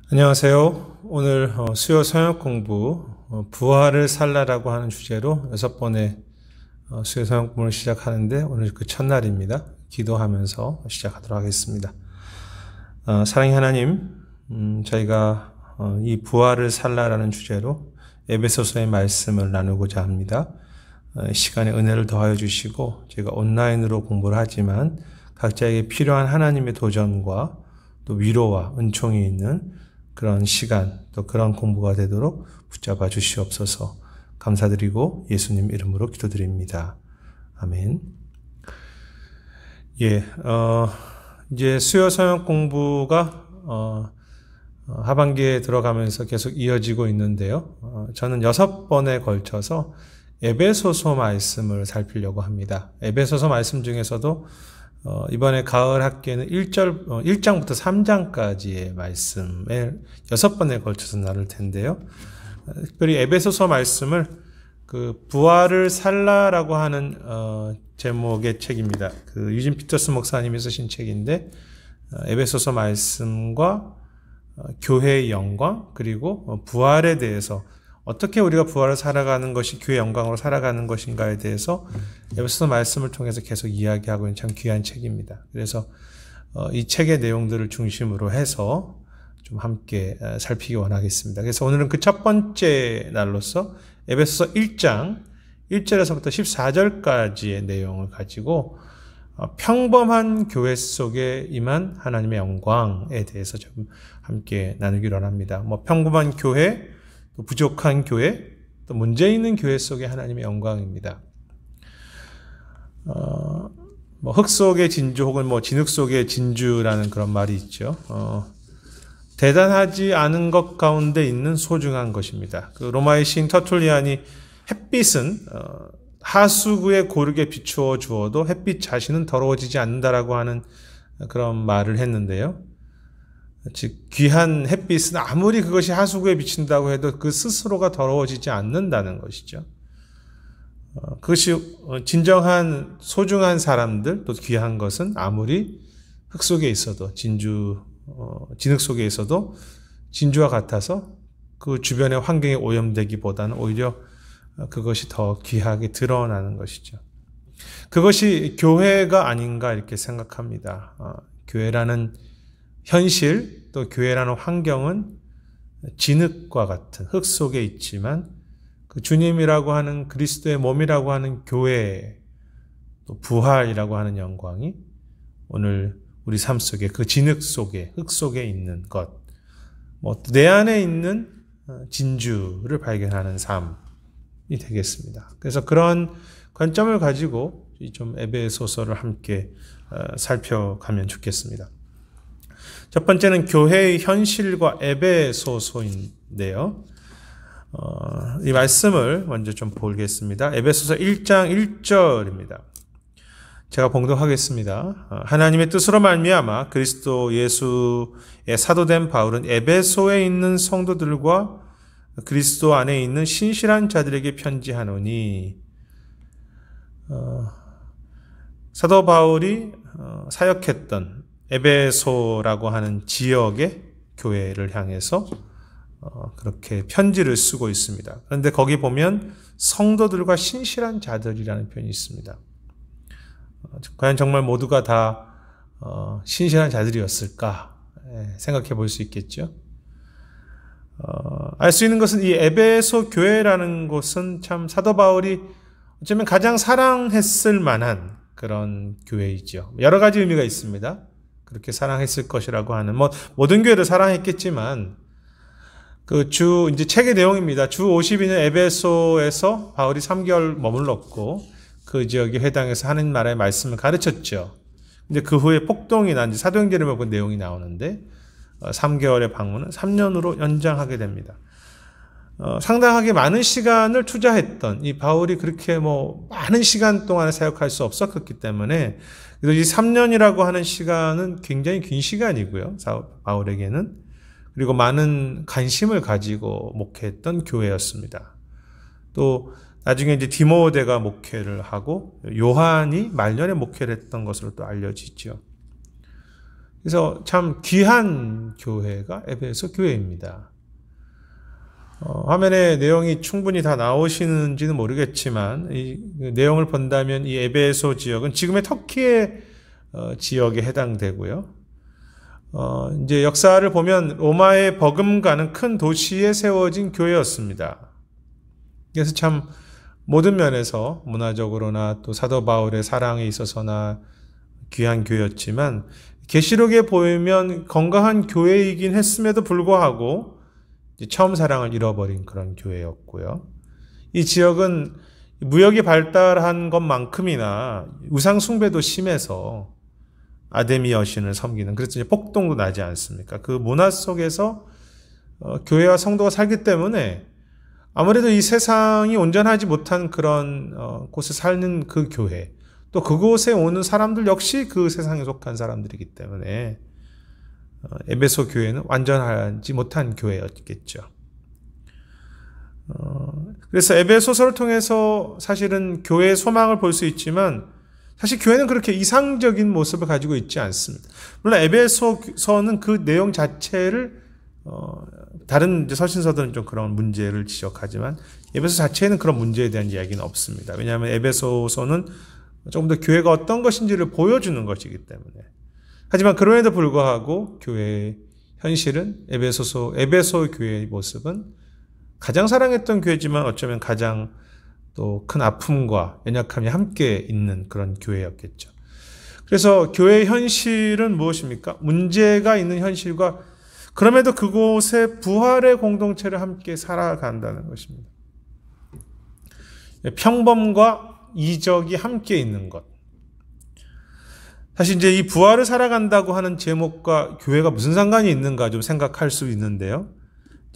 안녕하세요. 오늘 수요 성역 공부 부활을 살라라고 하는 주제로 6번의 수요 성역 공부를 시작하는데 오늘 그 첫날입니다. 기도하면서 시작하도록 하겠습니다. 사랑의 하나님, 저희가 이 부활을 살라라는 주제로 에베소서의 말씀을 나누고자 합니다. 시간에 은혜를 더하여 주시고 저희가 온라인으로 공부를 하지만 각자에게 필요한 하나님의 도전과 또 위로와 은총이 있는 그런 시간, 또 그런 공부가 되도록 붙잡아 주시옵소서. 감사드리고 예수님 이름으로 기도드립니다. 아멘. 이제 수요 성역 공부가 하반기에 들어가면서 계속 이어지고 있는데요. 저는 6번에 걸쳐서 에베소서 말씀을 살피려고 합니다. 에베소서 말씀 중에서도 이번에 가을 학기에는 1장부터 3장까지의 말씀에 6번에 걸쳐서 나눌 텐데요. 특별히 에베소서 말씀을 그 부활을 살라라고 하는 제목의 책입니다. 그 유진 피터스 목사님이 쓰신 책인데 에베소서 말씀과 교회의 영광 그리고 부활에 대해서 어떻게 우리가 부활을 살아가는 것이 교회의 영광으로 살아가는 것인가에 대해서 에베소서 말씀을 통해서 계속 이야기하고 있는 참 귀한 책입니다. 그래서 이 책의 내용들을 중심으로 해서 좀 함께 살피기 원하겠습니다. 그래서 오늘은 그 첫 번째 날로서 에베소서 1장 1절에서부터 14절까지의 내용을 가지고 평범한 교회 속에 임한 하나님의 영광에 대해서 좀 함께 나누기로 합니다. 평범한 교회, 또 부족한 교회, 또 문제 있는 교회 속의 하나님의 영광입니다. 흙 속의 진주 혹은 진흙 속의 진주라는 그런 말이 있죠. 대단하지 않은 것 가운데 있는 소중한 것입니다. 그 로마의 시인 터툴리안이 햇빛은 하수구에 고르게 비추어 주어도 햇빛 자신은 더러워지지 않는다라고 하는 그런 말을 했는데요. 즉 귀한 햇빛은 아무리 그것이 하수구에 비친다고 해도 그 스스로가 더러워지지 않는다는 것이죠. 그것이 진정한 소중한 사람들 또 귀한 것은 아무리 흙 속에 있어도 진흙 속에 있어도 진주와 같아서 그 주변의 환경에 오염되기보다는 오히려 그것이 더 귀하게 드러나는 것이죠. 그것이 교회가 아닌가 이렇게 생각합니다. 교회라는 현실 또 교회라는 환경은 진흙과 같은 흙 속에 있지만 그 주님이라고 하는 그리스도의 몸이라고 하는 교회 또 부활이라고 하는 영광이 오늘 우리 삶 속에 그 진흙 속에 흙 속에 있는 것, 내 안에 있는 진주를 발견하는 삶이 되겠습니다. 그래서 그런 관점을 가지고 좀 에베소서를 함께 살펴가면 좋겠습니다. 첫 번째는 교회의 현실과 에베소서인데요. 이 말씀을 먼저 좀 보겠습니다. 에베소서 1장 1절입니다. 제가 봉독하겠습니다. 하나님의 뜻으로 말미암아 그리스도 예수의 사도된 바울은 에베소에 있는 성도들과 그리스도 안에 있는 신실한 자들에게 편지하노니 사도 바울이 사역했던 에베소라고 하는 지역의 교회를 향해서 그렇게 편지를 쓰고 있습니다. 그런데 거기 보면 성도들과 신실한 자들이라는 표현이 있습니다. 과연 정말 모두가 다 신실한 자들이었을까 생각해 볼 수 있겠죠. 알 수 있는 것은 이 에베소 교회라는 곳은 참 사도 바울이 어쩌면 가장 사랑했을 만한 그런 교회이죠. 여러 가지 의미가 있습니다. 그렇게 사랑했을 것이라고 하는 모든 교회를 사랑했겠지만 이제 책의 내용입니다. 주 52년 에베소에서 바울이 3개월 머물렀고 그 지역의 회당에서 하는 나라의 말씀을 가르쳤죠. 근데 그 후에 폭동이 난 사도행전에 보면 내용이 나오는데 3개월의 방문은 3년으로 연장하게 됩니다. 상당하게 많은 시간을 투자했던 이 바울이 그렇게 많은 시간 동안 사역할 수 없었기 때문에 이 3년이라고 하는 시간은 굉장히 긴 시간이고요. 바울에게는. 그리고 많은 관심을 가지고 목회했던 교회였습니다. 또 나중에 이제 디모데가 목회를 하고 요한이 말년에 목회를 했던 것으로 또 알려지죠. 그래서 참 귀한 교회가 에베소 교회입니다. 화면에 내용이 충분히 다 나오시는지는 모르겠지만 이 내용을 본다면 이 에베소 지역은 지금의 터키의 지역에 해당되고요. 이제 역사를 보면 로마의 버금가는 큰 도시에 세워진 교회였습니다. 그래서 참 모든 면에서 문화적으로나 또 사도 바울의 사랑에 있어서나 귀한 교회였지만 계시록에 보이면 건강한 교회이긴 했음에도 불구하고 처음 사랑을 잃어버린 그런 교회였고요. 이 지역은 무역이 발달한 것만큼이나 우상 숭배도 심해서 아데미 여신을 섬기는, 그래서 이제 폭동도 나지 않습니까? 그 문화 속에서 교회와 성도가 살기 때문에 아무래도 이 세상이 온전하지 못한 그런 곳에 사는 그 교회, 또 그곳에 오는 사람들 역시 그 세상에 속한 사람들이기 때문에 에베소 교회는 완전하지 못한 교회였겠죠. 그래서 에베소서를 통해서 사실은 교회의 소망을 볼 수 있지만 사실 교회는 그렇게 이상적인 모습을 가지고 있지 않습니다. 물론 에베소서는 그 내용 자체를 다른 서신서들은 좀 그런 문제를 지적하지만 에베소 자체에는 그런 문제에 대한 이야기는 없습니다. 왜냐하면 에베소서는 조금 더 교회가 어떤 것인지를 보여주는 것이기 때문에. 하지만 그럼에도 불구하고 교회의 현실은 에베소 교회의 모습은 가장 사랑했던 교회지만 어쩌면 가장 또 큰 아픔과 연약함이 함께 있는 그런 교회였겠죠. 그래서 교회의 현실은 무엇입니까? 문제가 있는 현실과 그럼에도 그곳에 부활의 공동체를 함께 살아간다는 것입니다. 평범과 이적이 함께 있는 것. 사실 이제 이 부활을 살아간다고 하는 제목과 교회가 무슨 상관이 있는가 좀 생각할 수 있는데요.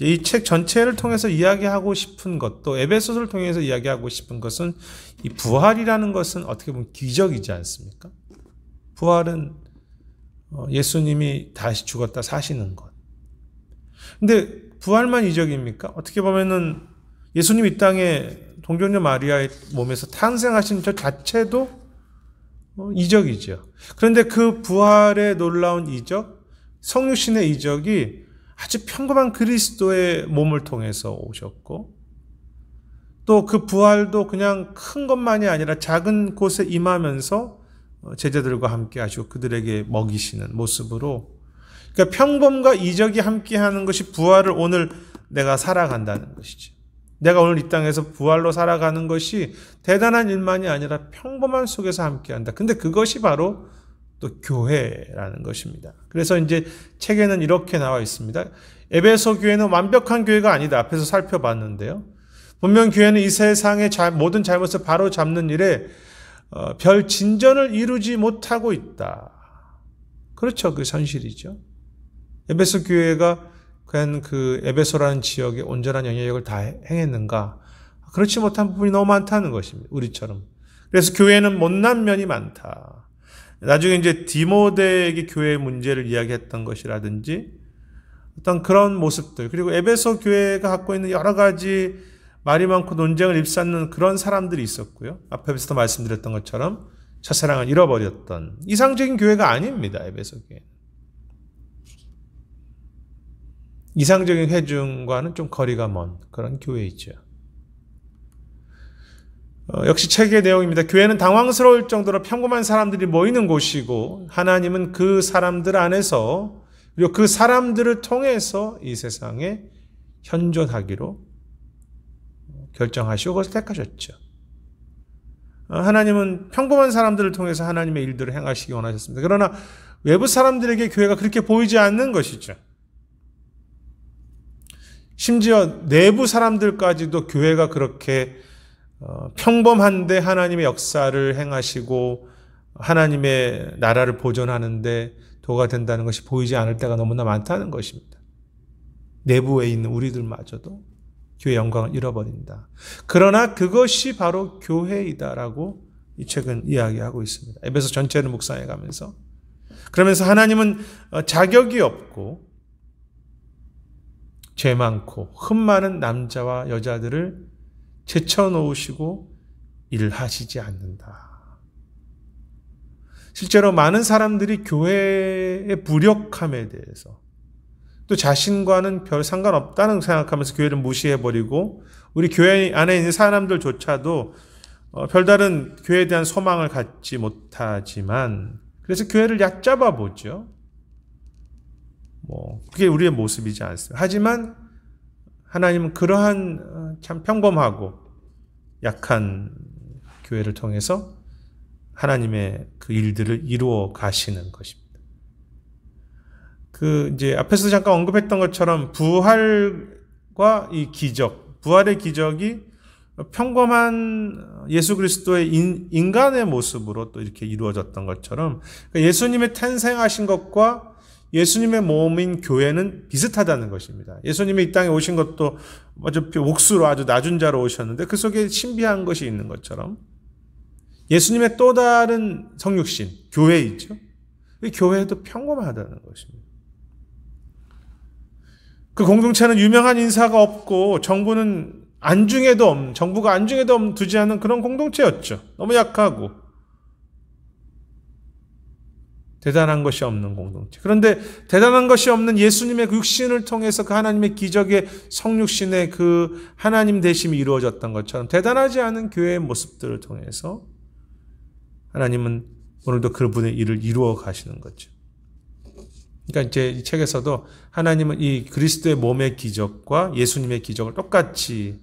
이 책 전체를 통해서 이야기하고 싶은 것, 또 에베소서를 통해서 이야기하고 싶은 것은 이 부활이라는 것은 어떻게 보면 기적이지 않습니까? 부활은 예수님이 다시 죽었다 사시는 것. 근데 부활만 이적입니까? 어떻게 보면은 예수님이 이 땅에 동정녀 마리아의 몸에서 탄생하신 저 자체도 이적이죠. 그런데 그 부활의 놀라운 이적, 성육신의 이적이 아주 평범한 그리스도의 몸을 통해서 오셨고 또 그 부활도 그냥 큰 것만이 아니라 작은 곳에 임하면서 제자들과 함께 하시고 그들에게 먹이시는 모습으로, 그러니까 평범과 이적이 함께하는 것이 부활을 오늘 내가 살아간다는 것이지. 내가 오늘 이 땅에서 부활로 살아가는 것이 대단한 일만이 아니라 평범한 속에서 함께한다. 근데 그것이 바로 또 교회라는 것입니다. 그래서 이제 책에는 이렇게 나와 있습니다. 에베소 교회는 완벽한 교회가 아니다. 앞에서 살펴봤는데요. 분명 교회는 이 세상의 모든 잘못을 바로 잡는 일에 별 진전을 이루지 못하고 있다. 그렇죠. 그 현실이죠. 에베소 교회가 과연 그 에베소라는 지역에 온전한 영향력을 다 행했는가? 그렇지 못한 부분이 너무 많다는 것입니다. 우리처럼. 그래서 교회는 못난 면이 많다. 나중에 이제 디모데에게 교회의 문제를 이야기했던 것이라든지 어떤 그런 모습들, 그리고 에베소 교회가 갖고 있는 여러 가지 말이 많고 논쟁을 일삼는 그런 사람들이 있었고요. 앞에서도 말씀드렸던 것처럼 첫사랑을 잃어버렸던 이상적인 교회가 아닙니다. 에베소 교회. 이상적인 회중과는 좀 거리가 먼 그런 교회이죠. 역시 책의 내용입니다. 교회는 당황스러울 정도로 평범한 사람들이 모이는 곳이고 하나님은 그 사람들 안에서 그리고 그 사람들을 통해서 이 세상에 현존하기로 결정하시고 그것을 택하셨죠. 하나님은 평범한 사람들을 통해서 하나님의 일들을 행하시기 원하셨습니다. 그러나 외부 사람들에게 교회가 그렇게 보이지 않는 것이죠. 심지어 내부 사람들까지도 교회가 그렇게 평범한데 하나님의 역사를 행하시고 하나님의 나라를 보존하는데 도가 된다는 것이 보이지 않을 때가 너무나 많다는 것입니다. 내부에 있는 우리들마저도 교회의 영광을 잃어버린다. 그러나 그것이 바로 교회이다라고 이 책은 이야기하고 있습니다. 에베소 전체를 묵상해 가면서. 그러면서 하나님은 자격이 없고 죄 많고 흠 많은 남자와 여자들을 제쳐놓으시고 일하시지 않는다. 실제로 많은 사람들이 교회의 무력함에 대해서 또 자신과는 별 상관없다는 생각하면서 교회를 무시해버리고 우리 교회 안에 있는 사람들조차도 별다른 교회에 대한 소망을 갖지 못하지만 그래서 교회를 얕잡아 보죠. 그게 우리의 모습이지 않습니다. 하지만 하나님은 그러한 참 평범하고 약한 교회를 통해서 하나님의 그 일들을 이루어 가시는 것입니다. 이제 앞에서 잠깐 언급했던 것처럼 부활과 이 기적, 부활의 기적이 평범한 예수 그리스도의 인간의 모습으로 또 이렇게 이루어졌던 것처럼 예수님의 탄생하신 것과 예수님의 몸인 교회는 비슷하다는 것입니다. 예수님이 이 땅에 오신 것도 아주 옥수로 아주 낮은 자로 오셨는데 그 속에 신비한 것이 있는 것처럼 예수님의 또 다른 성육신, 교회이죠. 이 교회도 평범하다는 것입니다. 그 공동체는 유명한 인사가 없고 정부가 안중에도 두지 않는 그런 공동체였죠. 너무 약하고 대단한 것이 없는 공동체. 그런데 대단한 것이 없는 예수님의 그 육신을 통해서 그 하나님의 기적의 성육신의 그 하나님 되심이 이루어졌던 것처럼 대단하지 않은 교회의 모습들을 통해서 하나님은 오늘도 그분의 일을 이루어 가시는 거죠. 그러니까 이제 이 책에서도 하나님은 이 그리스도의 몸의 기적과 예수님의 기적을 똑같이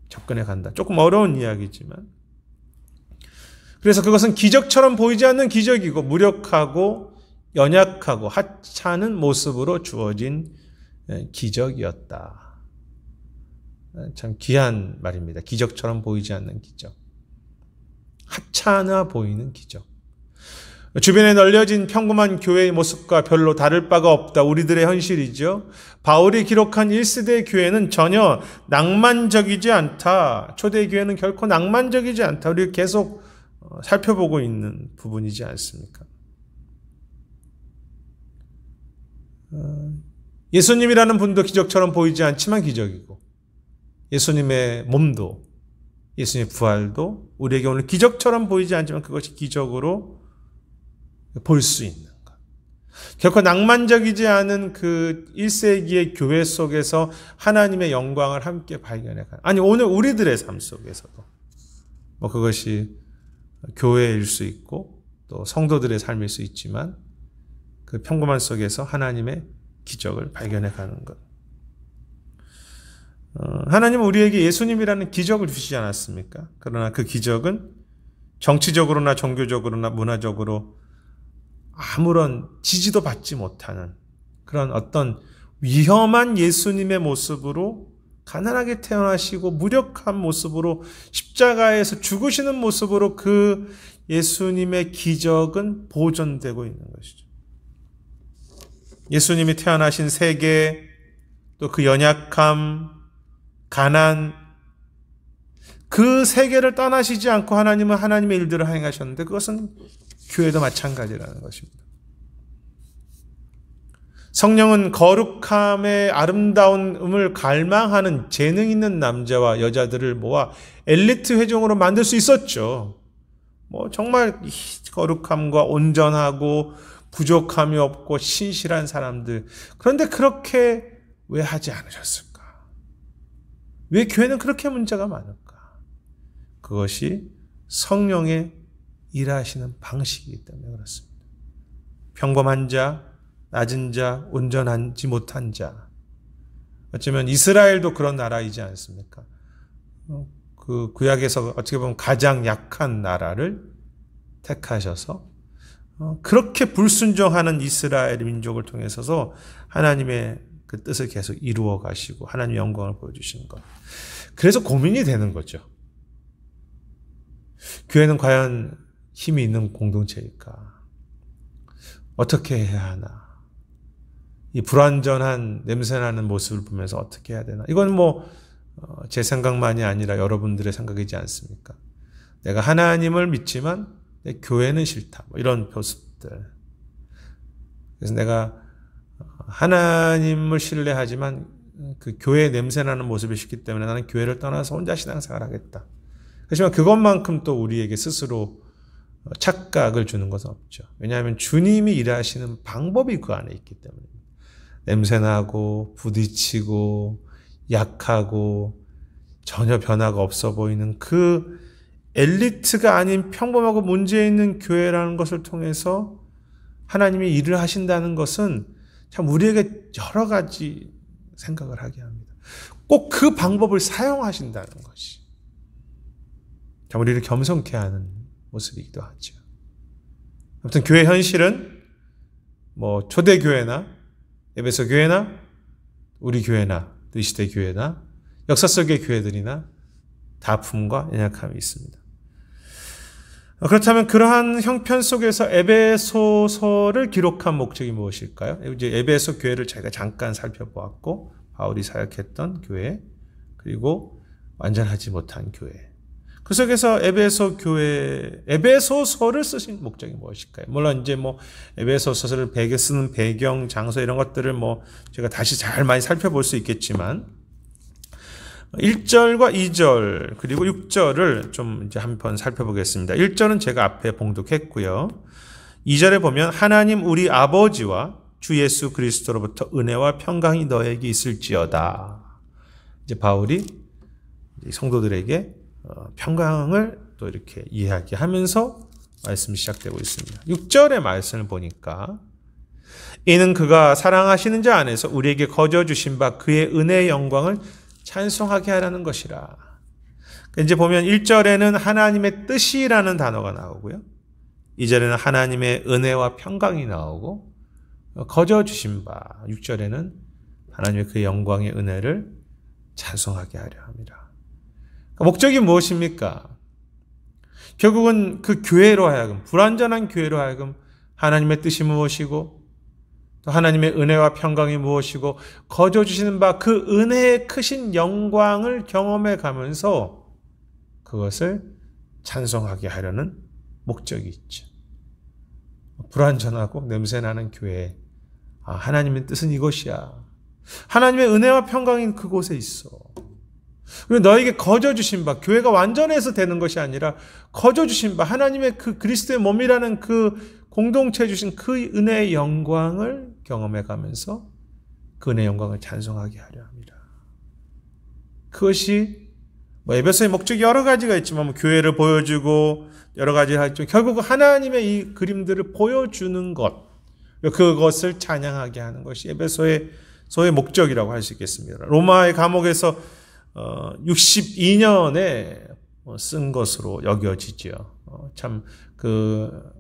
접근해 간다. 조금 어려운 이야기지만 그래서 그것은 기적처럼 보이지 않는 기적이고 무력하고 연약하고 하찮은 모습으로 주어진 기적이었다. 참 귀한 말입니다. 기적처럼 보이지 않는 기적. 하찮아 보이는 기적. 주변에 널려진 평범한 교회의 모습과 별로 다를 바가 없다. 우리들의 현실이죠. 바울이 기록한 1세대 교회는 전혀 낭만적이지 않다. 초대 교회는 결코 낭만적이지 않다. 우리가 계속 살펴보고 있는 부분이지 않습니까? 예수님이라는 분도 기적처럼 보이지 않지만 기적이고 예수님의 몸도 예수님의 부활도 우리에게 오늘 기적처럼 보이지 않지만 그것이 기적으로 볼 수 있는 것. 결코 낭만적이지 않은 그 1세기의 교회 속에서 하나님의 영광을 함께 발견해가는 아니 오늘 우리들의 삶 속에서도 그것이 교회일 수 있고 또 성도들의 삶일 수 있지만 그 평범한 속에서 하나님의 기적을 발견해가는 것. 하나님은 우리에게 예수님이라는 기적을 주시지 않았습니까? 그러나 그 기적은 정치적으로나 종교적으로나 문화적으로 아무런 지지도 받지 못하는 그런 어떤 위험한 예수님의 모습으로 가난하게 태어나시고 무력한 모습으로 십자가에서 죽으시는 모습으로 그 예수님의 기적은 보존되고 있는 것이죠. 예수님이 태어나신 세계 또 그 연약함, 가난 그 세계를 떠나시지 않고 하나님은 하나님의 일들을 행하셨는데 그것은 교회도 마찬가지라는 것입니다. 성령은 거룩함의 아름다움을 갈망하는 재능 있는 남자와 여자들을 모아 엘리트 회종으로 만들 수 있었죠. 정말 거룩함과 온전하고 부족함이 없고 신실한 사람들. 그런데 그렇게 왜 하지 않으셨을까? 왜 교회는 그렇게 문제가 많을까? 그것이 성령의 일하시는 방식이기 때문에 그렇습니다. 평범한 자, 낮은 자, 온전하지 못한 자. 어쩌면 이스라엘도 그런 나라이지 않습니까? 그 구약에서 어떻게 보면 가장 약한 나라를 택하셔서 그렇게 불순종하는 이스라엘 민족을 통해서도 하나님의 그 뜻을 계속 이루어 가시고 하나님의 영광을 보여주시는 것. 그래서 고민이 되는 거죠. 교회는 과연 힘이 있는 공동체일까? 어떻게 해야 하나? 이 불완전한 냄새나는 모습을 보면서 어떻게 해야 되나? 이건 제 생각만이 아니라 여러분들의 생각이지 않습니까? 내가 하나님을 믿지만 내 교회는 싫다. 이런 모습들. 그래서 내가 하나님을 신뢰하지만 그 교회의 냄새나는 모습이 싫기 때문에 나는 교회를 떠나서 혼자 신앙생활을 하겠다. 하지만 그것만큼 또 우리에게 스스로 착각을 주는 것은 없죠. 왜냐하면 주님이 일하시는 방법이 그 안에 있기 때문에. 냄새나고 부딪히고 약하고 전혀 변화가 없어 보이는 그 엘리트가 아닌 평범하고 문제 있는 교회라는 것을 통해서 하나님이 일을 하신다는 것은 참 우리에게 여러 가지 생각을 하게 합니다. 꼭 그 방법을 사용하신다는 것이 참 우리를 겸손케 하는 모습이기도 하죠. 아무튼 교회 현실은 뭐 초대교회나 에베소 교회나 우리 교회나 이 시대 교회나 역사 속의 교회들이나 다 아픔과 연약함이 있습니다. 그렇다면 그러한 형편 속에서 에베소서를 기록한 목적이 무엇일까요? 이제 에베소 교회를 저희가 잠깐 살펴보았고 바울이 사역했던 교회 그리고 완전하지 못한 교회 그 속에서 에베소 교회, 에베소서를 쓰신 목적이 무엇일까요? 물론 이제 뭐 에베소서를 쓰는 배경, 장소 이런 것들을 뭐 제가 다시 잘 많이 살펴볼 수 있겠지만 1절과 2절 그리고 6절을 좀 이제 한번 살펴보겠습니다. 1절은 제가 앞에 봉독했고요. 2절에 보면 하나님 우리 아버지와 주 예수 그리스도로부터 은혜와 평강이 너에게 있을지어다. 이제 바울이 성도들에게 평강을 또 이렇게 이야기하면서 말씀이 시작되고 있습니다. 6절의 말씀을 보니까 이는 그가 사랑하시는 자 안에서 우리에게 거저 주신 바 그의 은혜의 영광을 찬송하게 하라는 것이라. 이제 보면 1절에는 하나님의 뜻이라는 단어가 나오고요. 2절에는 하나님의 은혜와 평강이 나오고 거저 주신 바 6절에는 하나님의 그 영광의 은혜를 찬송하게 하려 합니다. 목적이 무엇입니까? 결국은 그 교회로 하여금 불완전한 교회로 하여금 하나님의 뜻이 무엇이고 또 하나님의 은혜와 평강이 무엇이고 거저 주시는 바 그 은혜의 크신 영광을 경험해 가면서 그것을 찬송하게 하려는 목적이 있죠. 불완전하고 냄새나는 교회 하나님의 뜻은 이것이야. 하나님의 은혜와 평강이 그곳에 있어. 그리고 너에게 거저 주신 바 교회가 완전해서 되는 것이 아니라 거저 주신 바 하나님의 그 그리스도의 몸이라는 그 공동체에 주신 그 은혜의 영광을 경험해 가면서 그 은혜의 영광을 찬송하게 하려 합니다. 그것이 뭐 에베소의 목적이 여러 가지가 있지만 뭐 교회를 보여주고 여러 가지가 있지만 결국 하나님의 이 그림들을 보여주는 것 그것을 찬양하게 하는 것이 에베소의 소의 목적이라고 할 수 있겠습니다. 로마의 감옥에서 62년에 쓴 것으로 여겨지죠. 참 그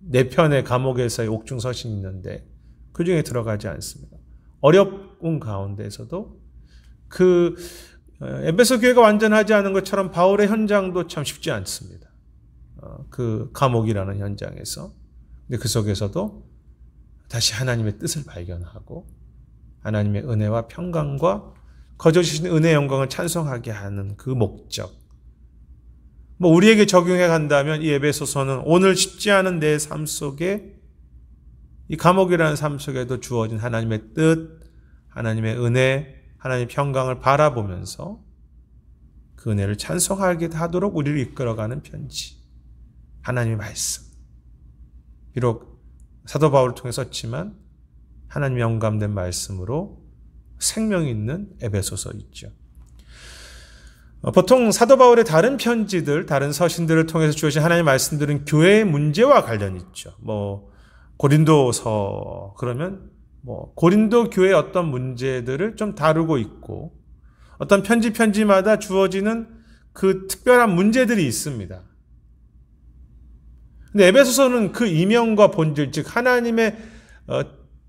네 편의 감옥에서의 옥중 서신이 있는데 그 중에 들어가지 않습니다. 어려운 가운데서도 그 에베소 교회가 완전하지 않은 것처럼 바울의 현장도 참 쉽지 않습니다. 그 감옥이라는 현장에서 근데 그 속에서도 다시 하나님의 뜻을 발견하고 하나님의 은혜와 평강과 거저 주신 은혜의 영광을 찬송하게 하는 그 목적. 뭐 우리에게 적용해 간다면 이 에베소서는 오늘 쉽지 않은 내 삶 속에 이 감옥이라는 삶 속에도 주어진 하나님의 뜻, 하나님의 은혜, 하나님의 평강을 바라보면서 그 은혜를 찬송하게 하도록 우리를 이끌어가는 편지. 하나님의 말씀. 비록 사도 바울을 통해 썼지만 하나님의 영감된 말씀으로 생명이 있는 에베소서 있죠. 보통 사도 바울의 다른 편지들, 다른 서신들을 통해서 주어진 하나님의 말씀들은 교회의 문제와 관련이 있죠. 뭐 고린도서 그러면 뭐 고린도 교회의 어떤 문제들을 좀 다루고 있고 어떤 편지마다 주어지는 그 특별한 문제들이 있습니다. 근데 에베소서는 그 이면과 본질, 즉 하나님의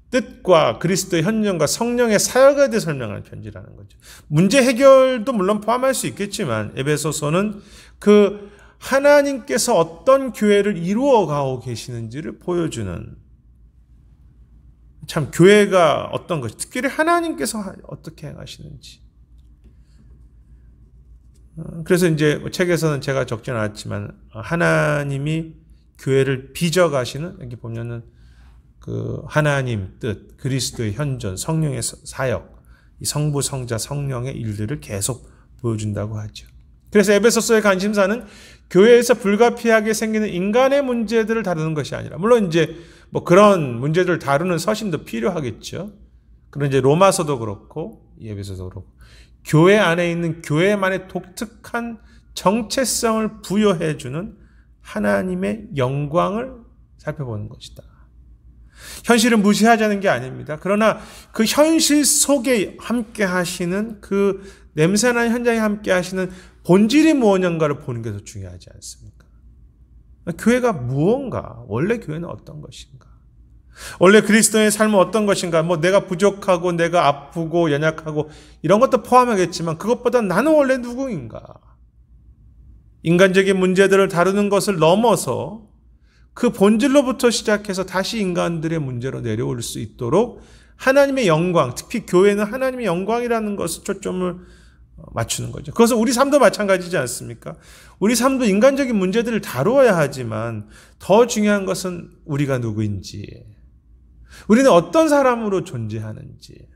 뜻과 그리스도의 현존과 성령의 사역에 대해 설명하는 편지라는 거죠. 문제 해결도 물론 포함할 수 있겠지만 에베소서는 그 하나님께서 어떤 교회를 이루어가고 계시는지를 보여주는 참 교회가 어떤 것이 특별히 하나님께서 어떻게 행하시는지. 그래서 이제 책에서는 제가 적지 않았지만 하나님이 교회를 빚어가시는 여기 보면은 그 하나님 뜻, 그리스도의 현존, 성령의 사역, 이 성부, 성자, 성령의 일들을 계속 보여준다고 하죠. 그래서 에베소서의 관심사는 교회에서 불가피하게 생기는 인간의 문제들을 다루는 것이 아니라, 물론 이제 뭐 그런 문제들을 다루는 서신도 필요하겠죠. 그런 이제 로마서도 그렇고 에베소서도 그렇고 교회 안에 있는 교회만의 독특한 정체성을 부여해주는 하나님의 영광을 살펴보는 것이다. 현실을 무시하자는 게 아닙니다. 그러나 그 현실 속에 함께 하시는, 그 냄새나는 현장에 함께 하시는 본질이 무엇인가를 보는 게 더 중요하지 않습니까? 교회가 무언가, 원래 교회는 어떤 것인가? 원래 그리스도의 삶은 어떤 것인가? 뭐 내가 부족하고 내가 아프고 연약하고 이런 것도 포함하겠지만 그것보다 나는 원래 누구인가? 인간적인 문제들을 다루는 것을 넘어서 그 본질로부터 시작해서 다시 인간들의 문제로 내려올 수 있도록 하나님의 영광, 특히 교회는 하나님의 영광이라는 것을 초점을 맞추는 거죠. 그것은 우리 삶도 마찬가지지 않습니까? 우리 삶도 인간적인 문제들을 다루어야 하지만 더 중요한 것은 우리가 누구인지, 우리는 어떤 사람으로 존재하는지,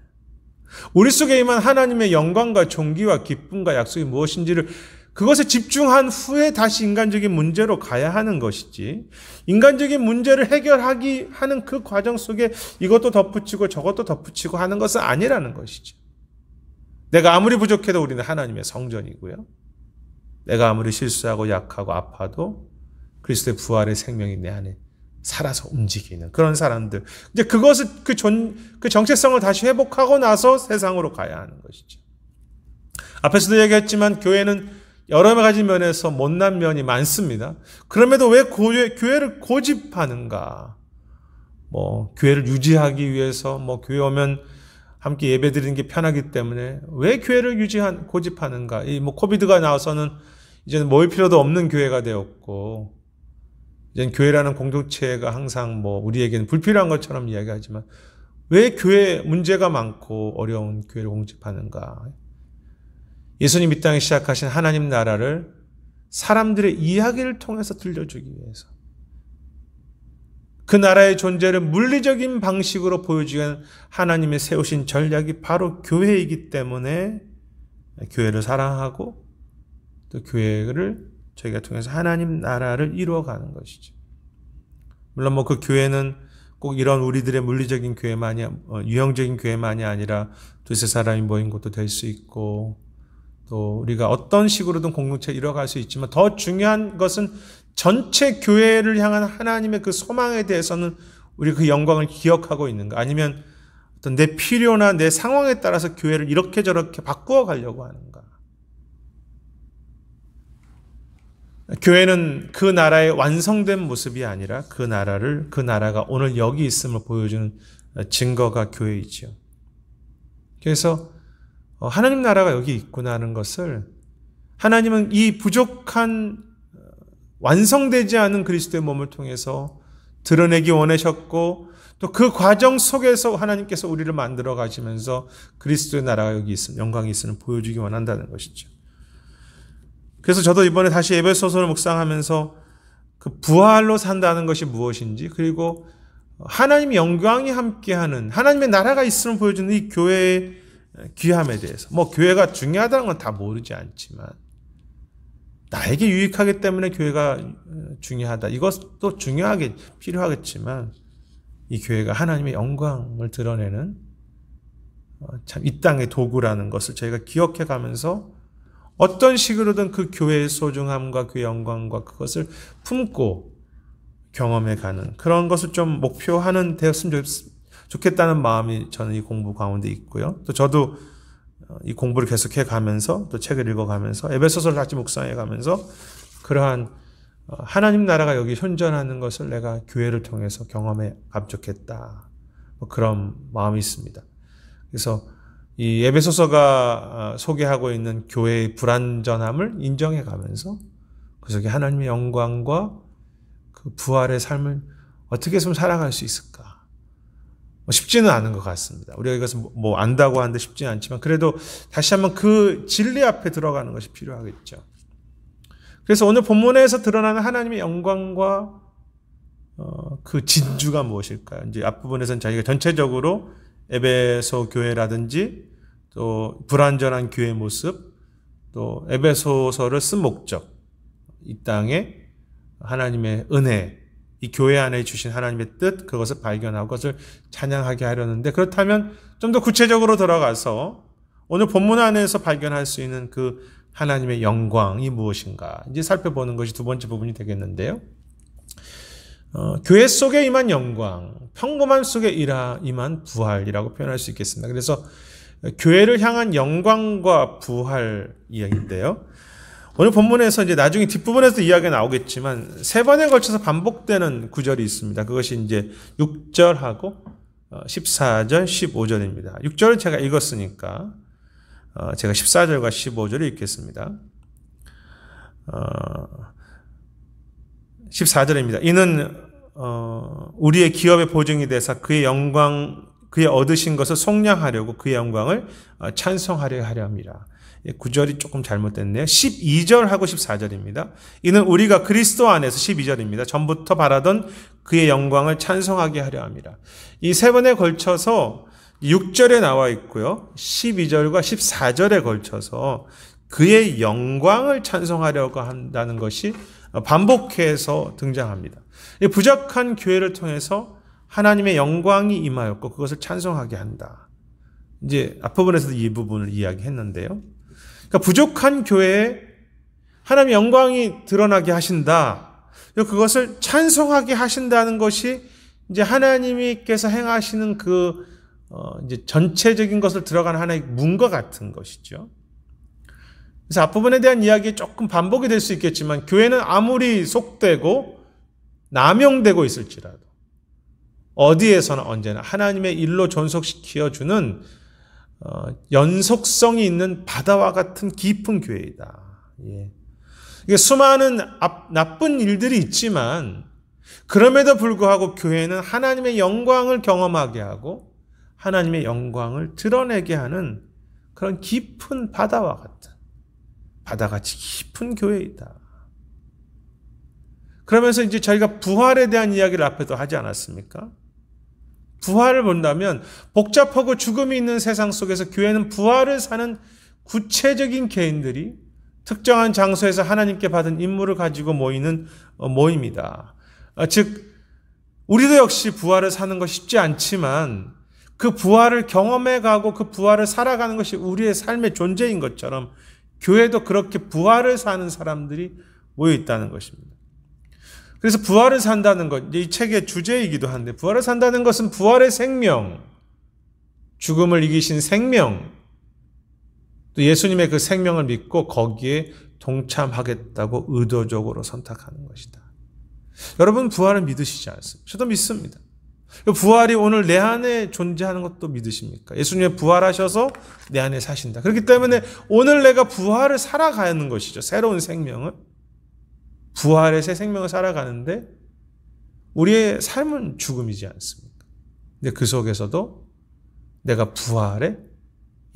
우리 속에 임한 하나님의 영광과 존귀와 기쁨과 약속이 무엇인지를 그것에 집중한 후에 다시 인간적인 문제로 가야 하는 것이지, 인간적인 문제를 해결하기 하는 그 과정 속에 이것도 덧붙이고 저것도 덧붙이고 하는 것은 아니라는 것이죠. 내가 아무리 부족해도 우리는 하나님의 성전이고요. 내가 아무리 실수하고 약하고 아파도 그리스도의 부활의 생명이 내 안에 살아서 움직이는 그런 사람들. 이제 그것을 그 정체성을 다시 회복하고 나서 세상으로 가야 하는 것이죠. 앞에서도 얘기했지만 교회는 여러 가지 면에서 못난 면이 많습니다. 그럼에도 왜 교회를 고집하는가? 뭐 교회를 유지하기 위해서, 뭐 교회 오면 함께 예배드리는 게 편하기 때문에 왜 교회를 고집하는가? 이 뭐 코비드가 나와서는 이제는 모일 필요도 없는 교회가 되었고, 이제는 교회라는 공동체가 항상 뭐 우리에게는 불필요한 것처럼 이야기하지만 왜 교회 문제가 많고 어려운 교회를 고집하는가? 예수님 이 땅에 시작하신 하나님 나라를 사람들의 이야기를 통해서 들려주기 위해서, 그 나라의 존재를 물리적인 방식으로 보여주기 위한 하나님의 세우신 전략이 바로 교회이기 때문에 교회를 사랑하고 또 교회를 저희가 통해서 하나님 나라를 이루어가는 것이죠. 물론 뭐 그 교회는 꼭 이런 우리들의 물리적인 교회만이, 유형적인 교회만이 아니라 두세 사람이 모인 곳도 될 수 있고, 또 우리가 어떤 식으로든 공동체를 이뤄갈 수 있지만 더 중요한 것은 전체 교회를 향한 하나님의 그 소망에 대해서는 우리 그 영광을 기억하고 있는가, 아니면 어떤 내 필요나 내 상황에 따라서 교회를 이렇게 저렇게 바꾸어 가려고 하는가. 교회는 그 나라의 완성된 모습이 아니라 그 나라가 오늘 여기 있음을 보여주는 증거가 교회이지요. 그래서 하나님 나라가 여기 있구나 하는 것을, 하나님은 이 부족한 완성되지 않은 그리스도의 몸을 통해서 드러내기 원하셨고, 또 그 과정 속에서 하나님께서 우리를 만들어 가시면서 그리스도의 나라가 여기 있음, 영광이 있음을 보여주기 원한다는 것이죠. 그래서 저도 이번에 다시 에베소서를 묵상하면서 그 부활로 산다는 것이 무엇인지, 그리고 하나님의 영광이 함께하는 하나님의 나라가 있음을 보여주는 이 교회의 귀함에 대해서, 뭐 교회가 중요하다는 건 다 모르지 않지만 나에게 유익하기 때문에 교회가 중요하다, 이것도 중요하게 필요하겠지만 이 교회가 하나님의 영광을 드러내는 참 이 땅의 도구라는 것을 저희가 기억해 가면서 어떤 식으로든 그 교회의 소중함과 그 영광과 그것을 품고 경험해 가는 그런 것을 좀 목표하는 되었으면 좋겠다는 마음이 저는 이 공부 가운데 있고요. 또 저도 이 공부를 계속해 가면서, 또 책을 읽어 가면서, 에베소서를 다시 묵상해 가면서 그러한 하나님 나라가 여기 현존하는 것을 내가 교회를 통해서 경험해 감격했다, 뭐 그런 마음이 있습니다. 그래서 이 에베소서가 소개하고 있는 교회의 불완전함을 인정해 가면서 그 속에 하나님의 영광과 그 부활의 삶을 어떻게 좀 살아갈 수 있을까? 쉽지는 않은 것 같습니다. 우리가 이것을 뭐 안다고 하는데 쉽지는 않지만 그래도 다시 한번 그 진리 앞에 들어가는 것이 필요하겠죠. 그래서 오늘 본문에서 드러나는 하나님의 영광과 그 진주가 무엇일까요? 이제 앞부분에서는 자기가 전체적으로 에베소 교회라든지 또 불완전한 교회 모습, 또 에베소서를 쓴 목적, 이 땅에 하나님의 은혜, 이 교회 안에 주신 하나님의 뜻, 그것을 발견하고 그것을 찬양하게 하려는데, 그렇다면 좀 더 구체적으로 들어가서 오늘 본문 안에서 발견할 수 있는 그 하나님의 영광이 무엇인가 이제 살펴보는 것이 두 번째 부분이 되겠는데요. 교회 속에 임한 영광, 평범함 속에 임한 부활이라고 표현할 수 있겠습니다. 그래서 교회를 향한 영광과 부활 이야기인데요. 오늘 본문에서 이제 나중에 뒷부분에서 이야기가 나오겠지만 세 번에 걸쳐서 반복되는 구절이 있습니다. 그것이 이제 6절하고 14절, 15절입니다. 6절을 제가 읽었으니까 제가 14절과 15절을 읽겠습니다. 14절입니다. 이는 우리의 기업의 보증이 되사 그의 영광, 그의 얻으신 것을 속량하려고 그의 영광을 찬송하려 함이라. 구절이 조금 잘못됐네요. 12절하고 14절입니다. 이는 우리가 그리스도 안에서 12절입니다. 전부터 바라던 그의 영광을 찬송하게 하려 함이라. 이 세 번에 걸쳐서 6절에 나와 있고요. 12절과 14절에 걸쳐서 그의 영광을 찬송하려고 한다는 것이 반복해서 등장합니다. 부족한 교회를 통해서 하나님의 영광이 임하였고 그것을 찬송하게 한다. 이제 앞부분에서도 이 부분을 이야기했는데요. 그러니까 부족한 교회에 하나님의 영광이 드러나게 하신다. 그것을 찬송하게 하신다는 것이 이제 하나님께서 행하시는 그 이제 전체적인 것을 들어가는 하나의 문과 같은 것이죠. 그래서 앞부분에 대한 이야기에 조금 반복이 될 수 있겠지만 교회는 아무리 속되고 남용되고 있을지라도 어디에서나 언제나 하나님의 일로 존속시켜주는 연속성이 있는 바다와 같은 깊은 교회이다. 예. 이게 수많은 나쁜 일들이 있지만 그럼에도 불구하고 교회는 하나님의 영광을 경험하게 하고 하나님의 영광을 드러내게 하는 그런 깊은 바다와 같은 바다같이 깊은 교회이다. 그러면서 이제 저희가 부활에 대한 이야기를 앞에도 하지 않았습니까? 부활을 본다면 복잡하고 죽음이 있는 세상 속에서 교회는 부활을 사는 구체적인 개인들이 특정한 장소에서 하나님께 받은 임무를 가지고 모이는 모임이다. 즉 우리도 역시 부활을 사는 것이 쉽지 않지만 그 부활을 경험해가고 그 부활을 살아가는 것이 우리의 삶의 존재인 것처럼 교회도 그렇게 부활을 사는 사람들이 모여 있다는 것입니다. 그래서 부활을 산다는 것, 이 책의 주제이기도 한데 부활을 산다는 것은 부활의 생명, 죽음을 이기신 생명, 또 예수님의 그 생명을 믿고 거기에 동참하겠다고 의도적으로 선택하는 것이다. 여러분 부활을 믿으시지 않습니까? 저도 믿습니다. 부활이 오늘 내 안에 존재하는 것도 믿으십니까? 예수님이 부활하셔서 내 안에 사신다. 그렇기 때문에 오늘 내가 부활을 살아가는 것이죠. 새로운 생명을. 부활의 새 생명을 살아가는데 우리의 삶은 죽음이지 않습니까? 근데 그 속에서도 내가 부활에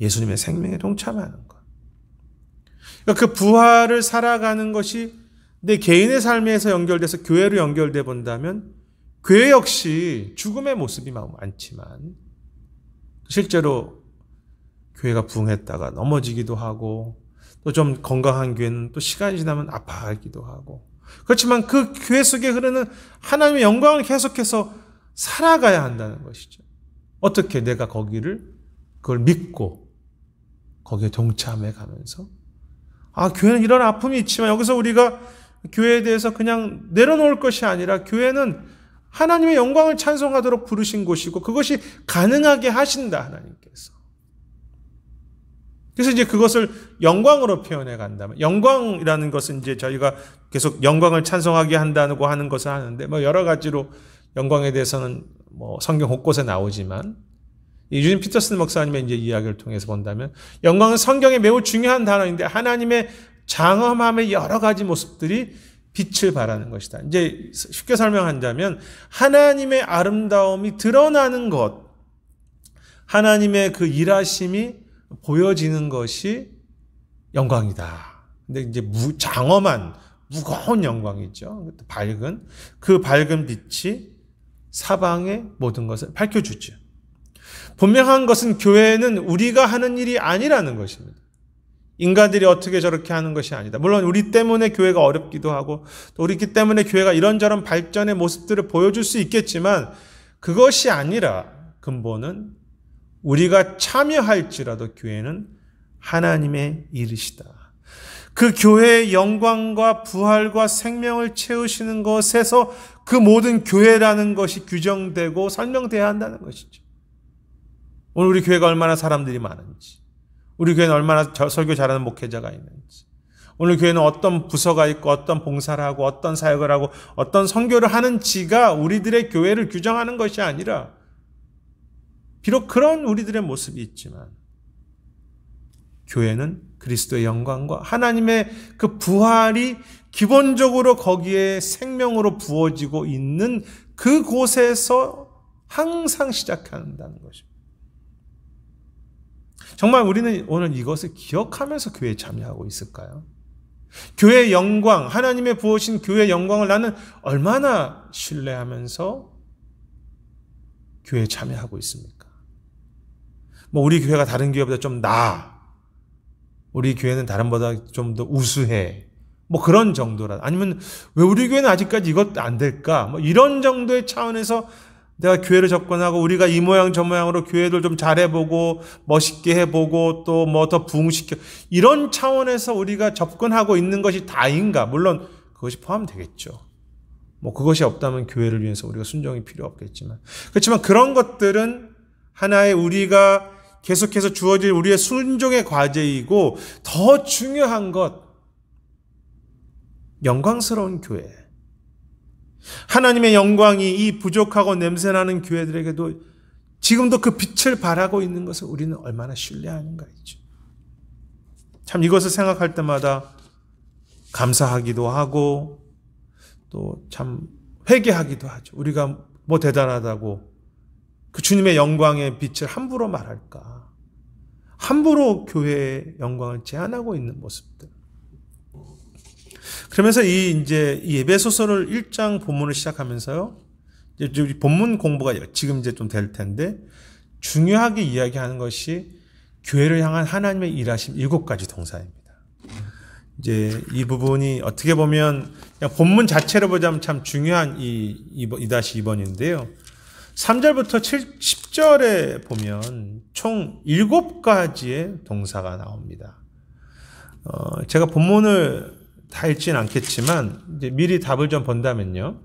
예수님의 생명에 동참하는 것. 그러니까 그 부활을 살아가는 것이 내 개인의 삶에서 연결돼서 교회로 연결돼 본다면 교회 역시 죽음의 모습이 많지만 실제로 교회가 부흥했다가 넘어지기도 하고 또 좀 건강한 교회는 또 시간이 지나면 아파하기도 하고 그렇지만 그 교회 속에 흐르는 하나님의 영광을 계속해서 살아가야 한다는 것이죠. 어떻게 내가 그걸 믿고 거기에 동참해 가면서 교회는 이런 아픔이 있지만 여기서 우리가 교회에 대해서 그냥 내려놓을 것이 아니라 교회는 하나님의 영광을 찬송하도록 부르신 곳이고 그것이 가능하게 하신다 하나님께서. 그래서 이제 그것을 영광으로 표현해 간다면 영광이라는 것은 이제 저희가 계속 영광을 찬송하게 한다고 하는 것을 하는데 여러 가지로 영광에 대해서는 성경 곳곳에 나오지만 유진 피터슨 목사님의 이제 이야기를 통해서 본다면 영광은 성경에 매우 중요한 단어인데 하나님의 장엄함의 여러 가지 모습들이 빛을 발하는 것이다. 이제 쉽게 설명한다면 하나님의 아름다움이 드러나는 것, 하나님의 그 일하심이 보여지는 것이 영광이다. 근데 이제 장엄한 무거운 영광이죠. 그 밝은 빛이 사방의 모든 것을 밝혀주죠. 분명한 것은 교회는 우리가 하는 일이 아니라는 것입니다. 인간들이 어떻게 저렇게 하는 것이 아니다. 물론 우리 때문에 교회가 어렵기도 하고 또 우리 때문에 교회가 이런저런 발전의 모습들을 보여줄 수 있겠지만 그것이 아니라 근본은 우리가 참여할지라도 교회는 하나님의 일이시다. 그 교회의 영광과 부활과 생명을 채우시는 것에서 그 모든 교회라는 것이 규정되고 설명돼야 한다는 것이죠. 오늘 우리 교회가 얼마나 사람들이 많은지, 우리 교회는 얼마나 설교 잘하는 목회자가 있는지, 오늘 교회는 어떤 부서가 있고 어떤 봉사를 하고 어떤 사역을 하고 어떤 선교를 하는지가 우리들의 교회를 규정하는 것이 아니라 비록 그런 우리들의 모습이 있지만 교회는 그리스도의 영광과 하나님의 그 부활이 기본적으로 거기에 생명으로 부어지고 있는 그곳에서 항상 시작한다는 것입니다. 정말 우리는 오늘 이것을 기억하면서 교회에 참여하고 있을까요? 교회의 영광, 하나님의 부으신 교회의 영광을 나는 얼마나 신뢰하면서 교회에 참여하고 있습니까? 우리 교회가 다른 교회보다 좀 나아. 우리 교회는 다른보다 좀 더 우수해. 그런 정도라. 아니면 왜 우리 교회는 아직까지 이것도 안 될까? 이런 정도의 차원에서 내가 교회를 접근하고 우리가 이 모양 저 모양으로 교회들 좀 잘해보고 멋있게 해보고 또 더 부흥시켜. 이런 차원에서 우리가 접근하고 있는 것이 다인가? 물론 그것이 포함되겠죠. 그것이 없다면 교회를 위해서 우리가 순종이 필요 없겠지만. 그렇지만 그런 것들은 하나의 우리가 계속해서 주어질 우리의 순종의 과제이고 더 중요한 것, 영광스러운 교회. 하나님의 영광이 이 부족하고 냄새나는 교회들에게도 지금도 그 빛을 발하고 있는 것을 우리는 얼마나 신뢰하는가이죠. 참 이것을 생각할 때마다 감사하기도 하고 또 참 회개하기도 하죠. 우리가 대단하다고 그 주님의 영광의 빛을 함부로 말할까? 함부로 교회의 영광을 제한하고 있는 모습들. 그러면서 이 에베소서를 1장 본문을 시작하면서요. 이제 본문 공부가 지금 좀 될 텐데 중요하게 이야기하는 것이 교회를 향한 하나님의 일하심 7가지 동사입니다. 이제 이 부분이 어떻게 보면 그냥 본문 자체로 보자면 참 중요한 이 2-2번인데요. 3절부터 10절에 보면 총 7가지의 동사가 나옵니다. 제가 본문을 다 읽지는 않겠지만 이제 미리 답을 좀 본다면요.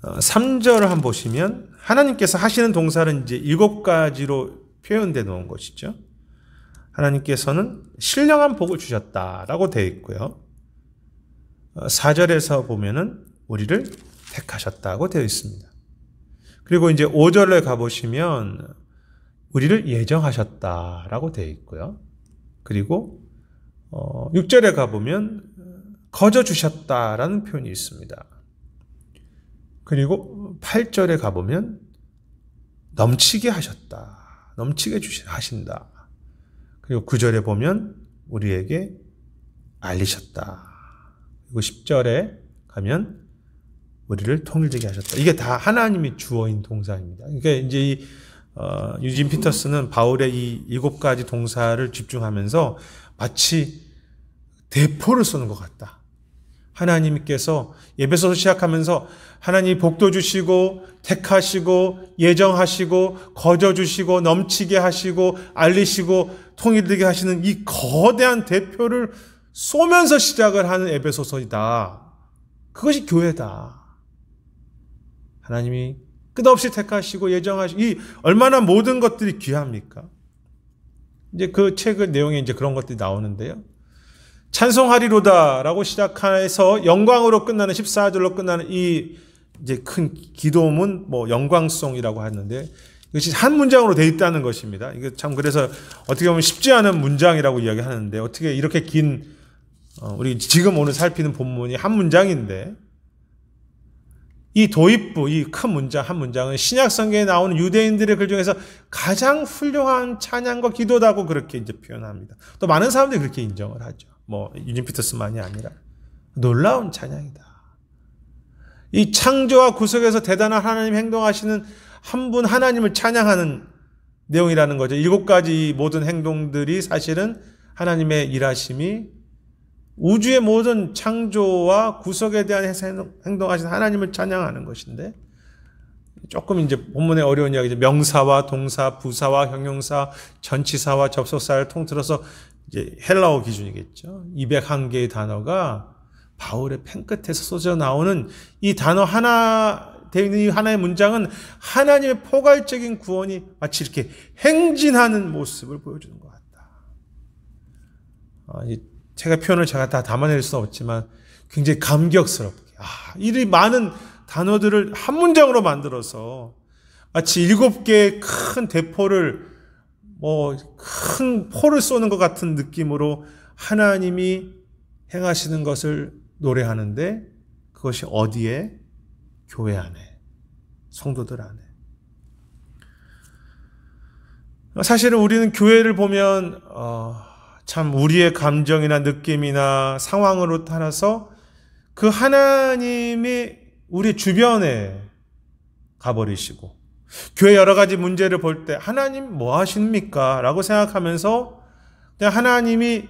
3절을 한번 보시면 하나님께서 하시는 동사는 이제 7가지로 표현되어 놓은 것이죠. 하나님께서는 신령한 복을 주셨다라고 되어 있고요. 4절에서 보면은 우리를 택하셨다고 되어 있습니다. 그리고 이제 5절에 가보시면 우리를 예정하셨다라고 되어 있고요. 그리고 6절에 가보면 거저 주셨다라는 표현이 있습니다. 그리고 8절에 가보면 넘치게 하셨다. 넘치게 하신다. 그리고 9절에 보면 우리에게 알리셨다. 그리고 10절에 가면 우리를 통일되게 하셨다. 이게 다 하나님이 주어인 동사입니다. 그러니까 이제 유진 피터스는 바울의 이 7가지 동사를 집중하면서 마치 대포를 쏘는 것 같다. 하나님께서 에베소서 시작하면서 하나님이 복도 주시고 택하시고 예정하시고 거저 주시고 넘치게 하시고 알리시고 통일되게 하시는 이 거대한 대표를 쏘면서 시작을 하는 에베소서이다. 그것이 교회다. 하나님이 끝없이 택하시고 예정하시고 이 얼마나 모든 것들이 귀합니까? 이제 그 책의 내용에 이제 그런 것들이 나오는데요. 찬송하리로다라고 시작해서 영광으로 끝나는 14절로 끝나는 이 이제 큰 기도문 영광송이라고 하는데 이것이 한 문장으로 되어 있다는 것입니다. 이게 참 그래서 어떻게 보면 쉽지 않은 문장이라고 이야기하는데 어떻게 이렇게 긴 우리 지금 오늘 살피는 본문이 한 문장인데 이 도입부 이 큰 문장 한 문장은 신약 성경에 나오는 유대인들의 글 중에서 가장 훌륭한 찬양과 기도다고 그렇게 이제 표현합니다. 또 많은 사람들이 그렇게 인정을 하죠. 유진 피터스만이 아니라 놀라운 찬양이다. 이 창조와 구속에서 대단한 하나님 행동하시는 한 분 하나님을 찬양하는 내용이라는 거죠. 7가지 모든 행동들이 사실은 하나님의 일하심이 우주의 모든 창조와 구속에 대한 행동하신 하나님을 찬양하는 것인데, 조금 이제 본문의 어려운 이야기죠. 명사와 동사, 부사와 형용사, 전치사와 접속사를 통틀어서 이제 헬라어 기준이겠죠. 201개의 단어가 바울의 펜끝에서 쏟아져 나오는 이 단어 하나, 되어 있는 이 하나의 문장은 하나님의 포괄적인 구원이 마치 이렇게 행진하는 모습을 보여주는 것 같다. 제가 표현을 제가 다 담아낼 수는 없지만 굉장히 감격스럽게, 이리 많은 단어들을 한 문장으로 만들어서 마치 7개의 큰 대포를 큰 포를 쏘는 것 같은 느낌으로 하나님이 행하시는 것을 노래하는데, 그것이 어디에? 교회 안에, 성도들 안에. 사실은 우리는 교회를 보면 참 우리의 감정이나 느낌이나 상황으로 따라서 그 하나님이 우리 주변에 가버리시고, 교회 여러 가지 문제를 볼 때 하나님 뭐 하십니까? 라고 생각하면서 그냥 하나님이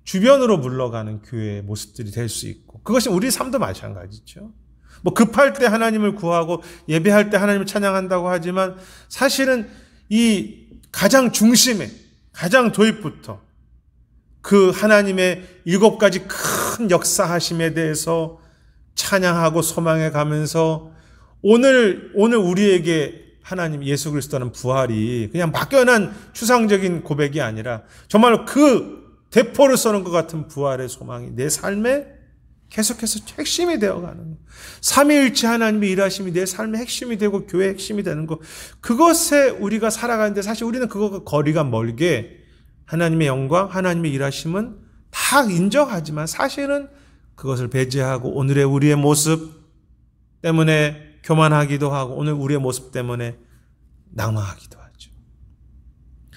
주변으로 물러가는 교회의 모습들이 될 수 있고, 그것이 우리 삶도 마찬가지죠. 급할 때 하나님을 구하고 예배할 때 하나님을 찬양한다고 하지만 사실은 이 가장 중심에, 가장 도입부터 그 하나님의 7가지 큰 역사하심에 대해서 찬양하고 소망해 가면서 오늘 우리에게 하나님 예수 그리스도는 부활이 그냥 막연한 추상적인 고백이 아니라 정말 그 대포를 쏘는 것 같은 부활의 소망이 내 삶에 계속해서 핵심이 되어가는, 삼위일체 하나님의 일하심이 내 삶의 핵심이 되고 교회의 핵심이 되는 것, 그것에 우리가 살아가는데 사실 우리는 그것과 거리가 멀게 하나님의 영광, 하나님의 일하심은 다 인정하지만 사실은 그것을 배제하고 오늘의 우리의 모습 때문에 교만하기도 하고 오늘 우리의 모습 때문에 낙망하기도 하죠.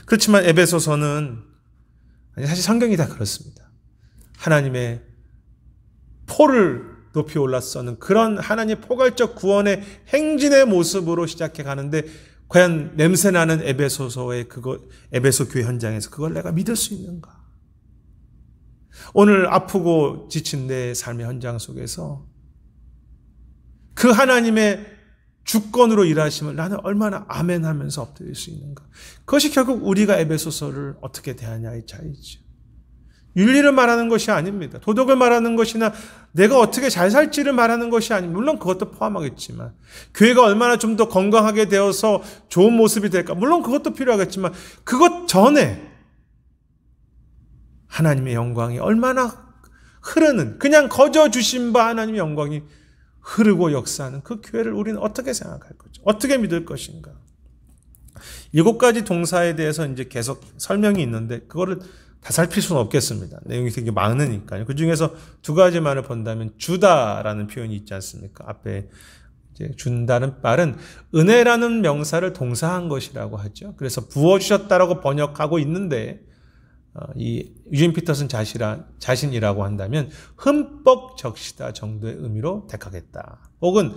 그렇지만 에베소서는 사실 성경이 다 그렇습니다. 하나님의 포를 높이 올라서는 그런 하나님의 포괄적 구원의 행진의 모습으로 시작해 가는데, 과연 냄새나는 에베소서의 에베소 교회 현장에서 그걸 내가 믿을 수 있는가? 오늘 아프고 지친 내 삶의 현장 속에서 그 하나님의 주권으로 일하심을 나는 얼마나 아멘하면서 엎드릴 수 있는가? 그것이 결국 우리가 에베소서를 어떻게 대하냐의 차이죠. 윤리를 말하는 것이 아닙니다. 도덕을 말하는 것이나 내가 어떻게 잘 살지를 말하는 것이 아닙니다. 물론 그것도 포함하겠지만, 교회가 얼마나 좀 더 건강하게 되어서 좋은 모습이 될까? 물론 그것도 필요하겠지만, 그것 전에 하나님의 영광이 얼마나 흐르는, 그냥 거저 주신 바 하나님의 영광이 흐르고 역사하는 그 교회를 우리는 어떻게 생각할 거죠? 어떻게 믿을 것인가? 7가지 동사에 대해서 이제 계속 설명이 있는데 그거를 다 살필 수는 없겠습니다. 내용이 되게 많으니까요. 그 중에서 2가지만을 본다면 주다라는 표현이 있지 않습니까? 앞에 이제 준다는 말은 은혜라는 명사를 동사한 것이라고 하죠. 그래서 부어주셨다라고 번역하고 있는데, 이 유진 피터슨 자신이라고 한다면 흠뻑 적시다 정도의 의미로 택하겠다. 혹은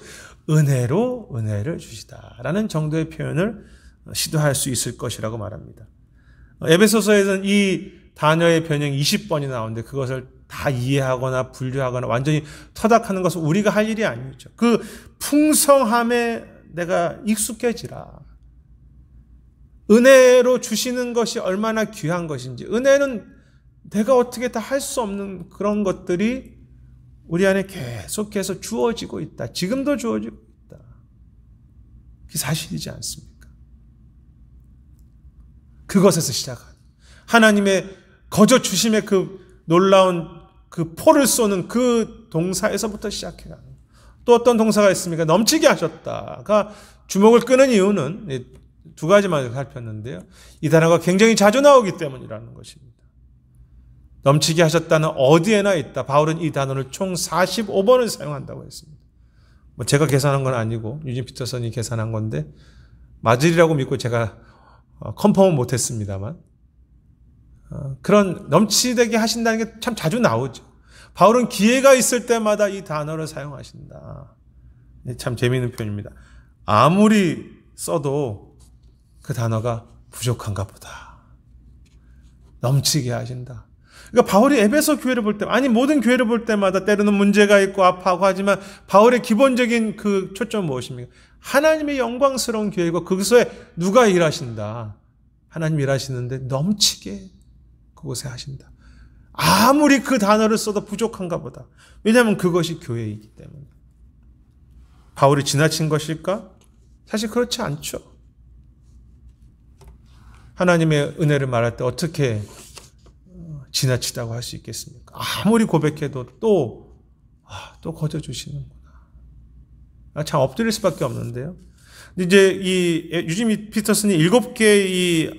은혜로 은혜를 주시다라는 정도의 표현을 시도할 수 있을 것이라고 말합니다. 에베소서에서는 이 단어의 변형이 20번이 나오는데 그것을 다 이해하거나 분류하거나 완전히 터득하는 것은 우리가 할 일이 아니죠. 그 풍성함에 내가 익숙해지라. 은혜로 주시는 것이 얼마나 귀한 것인지, 은혜는 내가 어떻게 다 할 수 없는 그런 것들이 우리 안에 계속해서 주어지고 있다. 지금도 주어지고 있다. 그게 사실이지 않습니까? 그것에서 시작한 하나님의 거저 주심의 그 놀라운 그 포를 쏘는 그 동사에서부터 시작해가는, 또 어떤 동사가 있습니까? 넘치게 하셨다가 주목을 끄는 이유는 2가지만 살폈는데요. 이 단어가 굉장히 자주 나오기 때문이라는 것입니다. 넘치게 하셨다는 어디에나 있다. 바울은 이 단어를 총 45번을 사용한다고 했습니다. 제가 계산한 건 아니고 유진 피터슨이 계산한 건데 맞으리라고 믿고 제가 컨펌은 못했습니다만, 그런 넘치게 하신다는 게 참 자주 나오죠. 바울은 기회가 있을 때마다 이 단어를 사용하신다. 참 재미있는 표현입니다. 아무리 써도 그 단어가 부족한가 보다. 넘치게 하신다. 그러니까 바울이 에베소 교회를 볼 때, 아니 모든 교회를 볼 때마다 때로는 문제가 있고 아파하고 하지만 바울의 기본적인 그 초점은 무엇입니까? 하나님의 영광스러운 교회고 그것에 누가 일하신다? 하나님 일하시는데 넘치게 그곳에 하신다. 아무리 그 단어를 써도 부족한가 보다. 왜냐하면 그것이 교회이기 때문에. 바울이 지나친 것일까? 사실 그렇지 않죠. 하나님의 은혜를 말할 때 어떻게 지나치다고 할 수 있겠습니까? 아무리 고백해도 또 거둬주시는구나. 참 엎드릴 수밖에 없는데요. 이제 이 유지미 피터슨이 7개의 이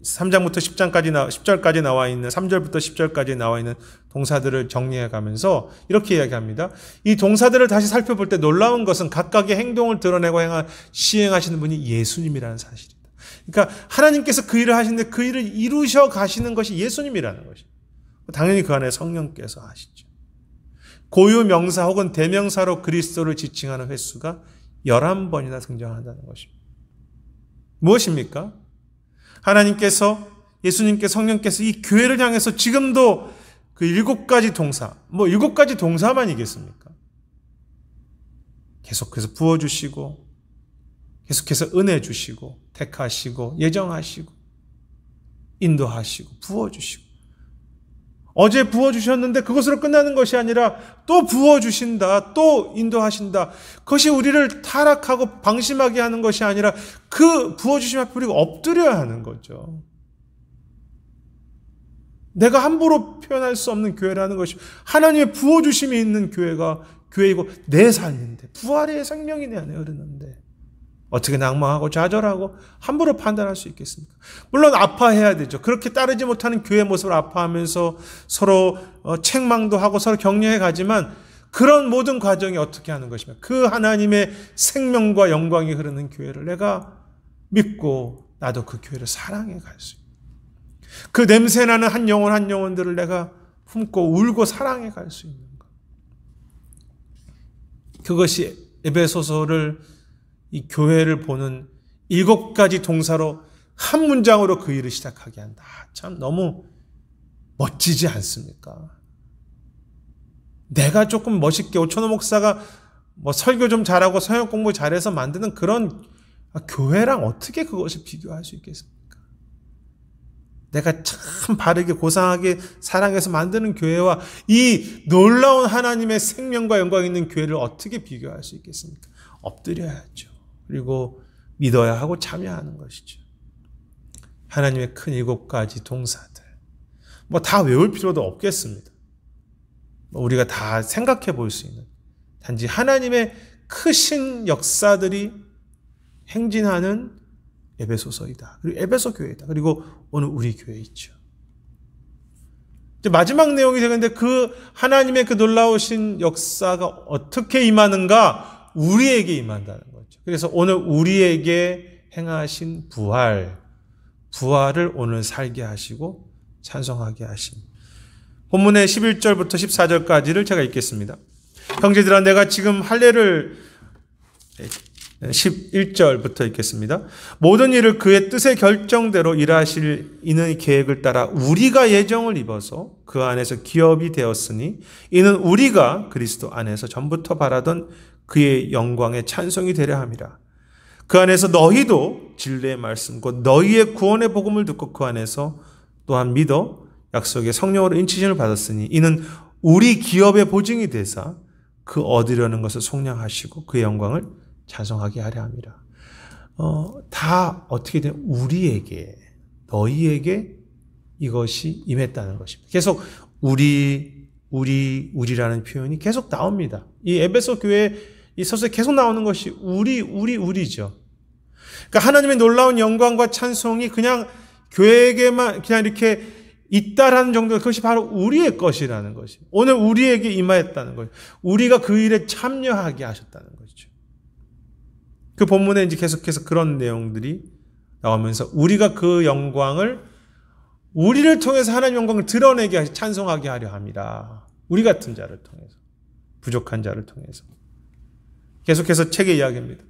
3장부터 10절까지 나와 있는 3절부터 10절까지 나와 있는 동사들을 정리해 가면서 이렇게 이야기합니다. 이 동사들을 다시 살펴볼 때 놀라운 것은 각각의 행동을 드러내고 시행하시는 분이 예수님이라는 사실이다. 그러니까 하나님께서 그 일을 하시는데 그 일을 이루셔 가시는 것이 예수님이라는 것이죠. 당연히 그 안에 성령께서 하시죠. 고유 명사 혹은 대명사로 그리스도를 지칭하는 횟수가 11번이나 등장한다는 것입니다. 무엇입니까? 하나님께서, 예수님께서, 성령께서 이 교회를 향해서 지금도 그 7가지 동사, 7가지 동사만이겠습니까? 계속해서 부어주시고, 계속해서 은혜 주시고, 택하시고, 예정하시고, 인도하시고, 부어주시고. 어제 부어주셨는데 그것으로 끝나는 것이 아니라 또 부어주신다, 또 인도하신다. 그것이 우리를 타락하고 방심하게 하는 것이 아니라 그 부어주심 앞에 우리가 엎드려야 하는 거죠. 내가 함부로 표현할 수 없는 교회라는 것이 하나님의 부어주심이 있는 교회이고 내 삶인데 부활의 생명이 내 안에 흐르는데 어떻게 낭망하고 좌절하고 함부로 판단할 수 있겠습니까? 물론 아파해야 되죠. 그렇게 따르지 못하는 교회 모습을 아파하면서 서로 책망도 하고 서로 격려해 가지만 그런 모든 과정이 어떻게 하는 것이며 그 하나님의 생명과 영광이 흐르는 교회를 내가 믿고 나도 그 교회를 사랑해 갈 수 있는 그 냄새나는 한 영혼들을 내가 품고 울고 사랑해 갈 수 있는 것. 그것이 에베소서를 이 교회를 보는 7가지 동사로 한 문장으로 그 일을 시작하게 한다. 참 너무 멋지지 않습니까? 내가 조금 멋있게 오천호 목사가 설교 좀 잘하고 성역 공부 잘해서 만드는 그런 교회랑 어떻게 그것을 비교할 수 있겠습니까? 내가 참 바르게 고상하게 사랑해서 만드는 교회와 이 놀라운 하나님의 생명과 영광 있는 교회를 어떻게 비교할 수 있겠습니까? 엎드려야죠. 그리고 믿어야 하고 참여하는 것이죠. 하나님의 큰 7가지 동사들. 다 외울 필요도 없겠습니다. 우리가 다 생각해 볼 수 있는. 단지 하나님의 크신 역사들이 행진하는 에베소서이다. 그리고 에베소 교회이다. 그리고 오늘 우리 교회에 있죠. 이제 마지막 내용이 되는데 그 하나님의 그 놀라우신 역사가 어떻게 임하는가? 우리에게 임한다는 거죠. 그래서 오늘 우리에게 행하신 부활을 오늘 살게 하시고 찬송하게 하십니다. 본문의 11절부터 14절까지를 제가 읽겠습니다. 형제들아 내가 지금 할례를 11절부터 읽겠습니다. 모든 일을 그의 뜻의 결정대로 일하실 이는 계획을 따라 우리가 예정을 입어서 그 안에서 기업이 되었으니 이는 우리가 그리스도 안에서 전부터 바라던 그의 영광의 찬송이 되려 함이라. 그 안에서 너희도 진리의 말씀 곧 너희의 구원의 복음을 듣고 그 안에서 또한 믿어 약속의 성령으로 인치심을 받았으니 이는 우리 기업의 보증이 되사 그 얻으려는 것을 속량하시고 그의 영광을 찬송하게 하려 함이라. 다 어떻게 된 우리에게 너희에게 이것이 임했다는 것입니다. 계속 우리라는 표현이 계속 나옵니다. 이 에베소 교회 이 서서히 계속 나오는 것이 우리죠. 그러니까 하나님의 놀라운 영광과 찬송이 그냥 교회에게만 그냥 이렇게 있다라는 정도, 그것이 바로 우리의 것이라는 것이. 오늘 우리에게 임하였다는 것. 우리가 그 일에 참여하게 하셨다는 것이죠. 그 본문에 이제 계속해서 그런 내용들이 나오면서 우리가 그 영광을 우리를 통해서 하나님의 영광을 드러내게 하시 찬송하게 하려 함이라. 우리 같은 자를 통해서, 부족한 자를 통해서. 계속해서 책의 이야기입니다.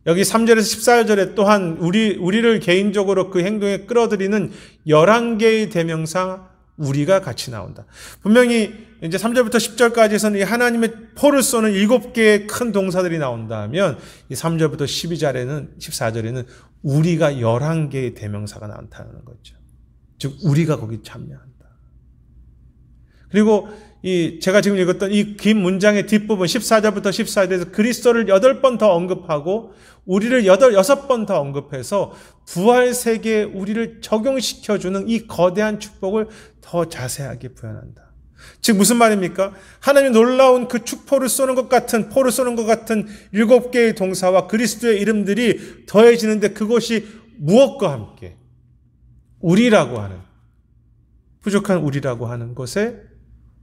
여기 3절에서 14절에 또한 우리를 개인적으로 그 행동에 끌어들이는 11개의 대명사 우리가 같이 나온다. 분명히 이제 3절부터 10절까지에서는 이 하나님의 포를 쏘는 7개의 큰 동사들이 나온다면 이 3절부터 14절에는 우리가 11개의 대명사가 나온다는 거죠. 즉 우리가 거기 참여한다. 그리고 제가 지금 읽었던 이 긴 문장의 뒷부분 14절부터 14절에서 그리스도를 8번 더 언급하고 우리를 6번 더 언급해서 부활 세계에 우리를 적용시켜주는 이 거대한 축복을 더 자세하게 표현한다. 즉 무슨 말입니까? 하나님의 놀라운 그 축포를 쏘는 것 같은 7개의 동사와 그리스도의 이름들이 더해지는데 그것이 무엇과 함께 우리라고 하는 부족한 우리라고 하는 것에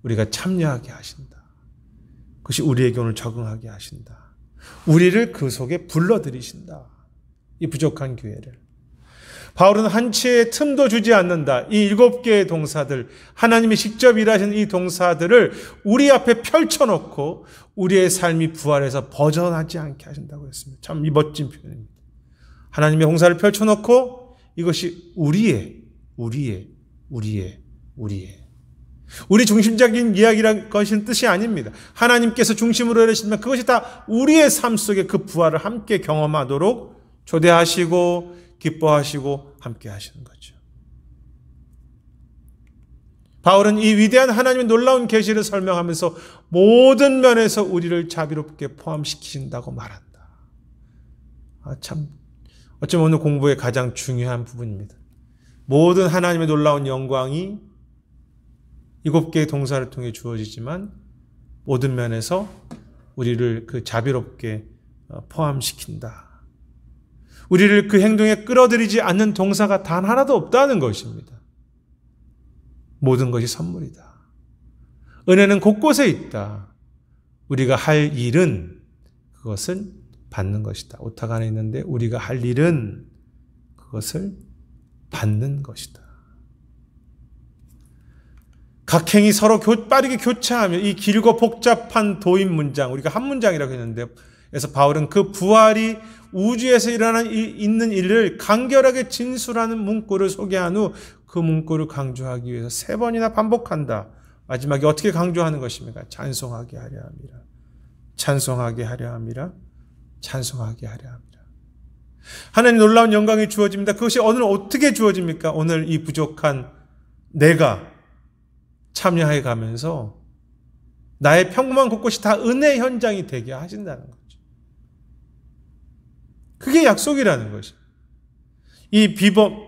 우리가 참여하게 하신다. 그것이 우리에게 오늘 적응하게 하신다. 우리를 그 속에 불러들이신다. 이 부족한 교회를. 바울은 한치의 틈도 주지 않는다. 이 7개의 동사들, 하나님이 직접 일하신 이 동사들을 우리 앞에 펼쳐놓고 우리의 삶이 부활해서 벗어나지 않게 하신다고 했습니다. 참 이 멋진 표현입니다. 하나님의 공사를 펼쳐놓고 이것이 우리의 우리 중심적인 이야기란 것인 뜻이 아닙니다. 하나님께서 중심으로 이루시면 그것이 다 우리의 삶 속에 그 부활을 함께 경험하도록 초대하시고 기뻐하시고 함께 하시는 거죠. 바울은 이 위대한 하나님의 놀라운 계시를 설명하면서 모든 면에서 우리를 자비롭게 포함시키신다고 말한다. 참 어쩌면 오늘 공부의 가장 중요한 부분입니다. 모든 하나님의 놀라운 영광이 7개의 동사를 통해 주어지지만 모든 면에서 우리를 그 자비롭게 포함시킨다. 우리를 그 행동에 끌어들이지 않는 동사가 단 하나도 없다는 것입니다. 모든 것이 선물이다. 은혜는 곳곳에 있다. 우리가 할 일은 그것을 받는 것이다. 오타가 안에 있는데 우리가 할 일은 그것을 받는 것이다. 각 행이 서로 빠르게 교차하며 이 길고 복잡한 도입 문장, 우리가 한 문장이라고 했는데, 그래서 바울은 그 부활이 우주에서 있는 일을 간결하게 진술하는 문구를 소개한 후 그 문구를 강조하기 위해서 3번이나 반복한다. 마지막에 어떻게 강조하는 것입니까? 찬송하게 하려 함이라. 찬송하게 하려 함이라. 찬송하게 하려 함이라. 하나님 놀라운 영광이 주어집니다. 그것이 오늘 어떻게 주어집니까? 오늘 이 부족한 내가 참여해 가면서 나의 평범한 곳곳이 다 은혜 현장이 되게 하신다는 거죠. 그게 약속이라는 것이죠. 이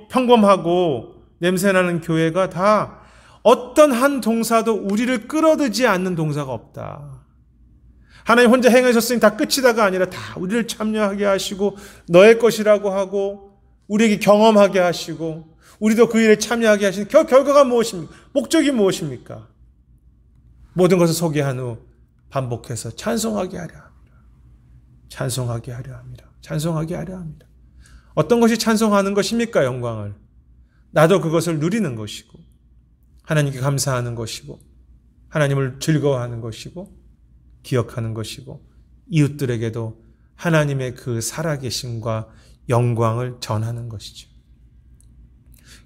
평범하고 냄새나는 교회가 다 어떤 한 동사도 우리를 끌어들이지 않는 동사가 없다. 하나님 혼자 행하셨으니 다 끝이다가 아니라 다 우리를 참여하게 하시고 너의 것이라고 하고 우리에게 경험하게 하시고 우리도 그 일에 참여하게 하시는 결과가 무엇입니까? 목적이 무엇입니까? 모든 것을 소개한 후 반복해서 찬송하게 하려 합니다. 찬송하게 하려 합니다. 찬송하게 하려 합니다. 어떤 것이 찬송하는 것입니까? 영광을. 나도 그것을 누리는 것이고 하나님께 감사하는 것이고 하나님을 즐거워하는 것이고 기억하는 것이고 이웃들에게도 하나님의 그 살아계심과 영광을 전하는 것이죠.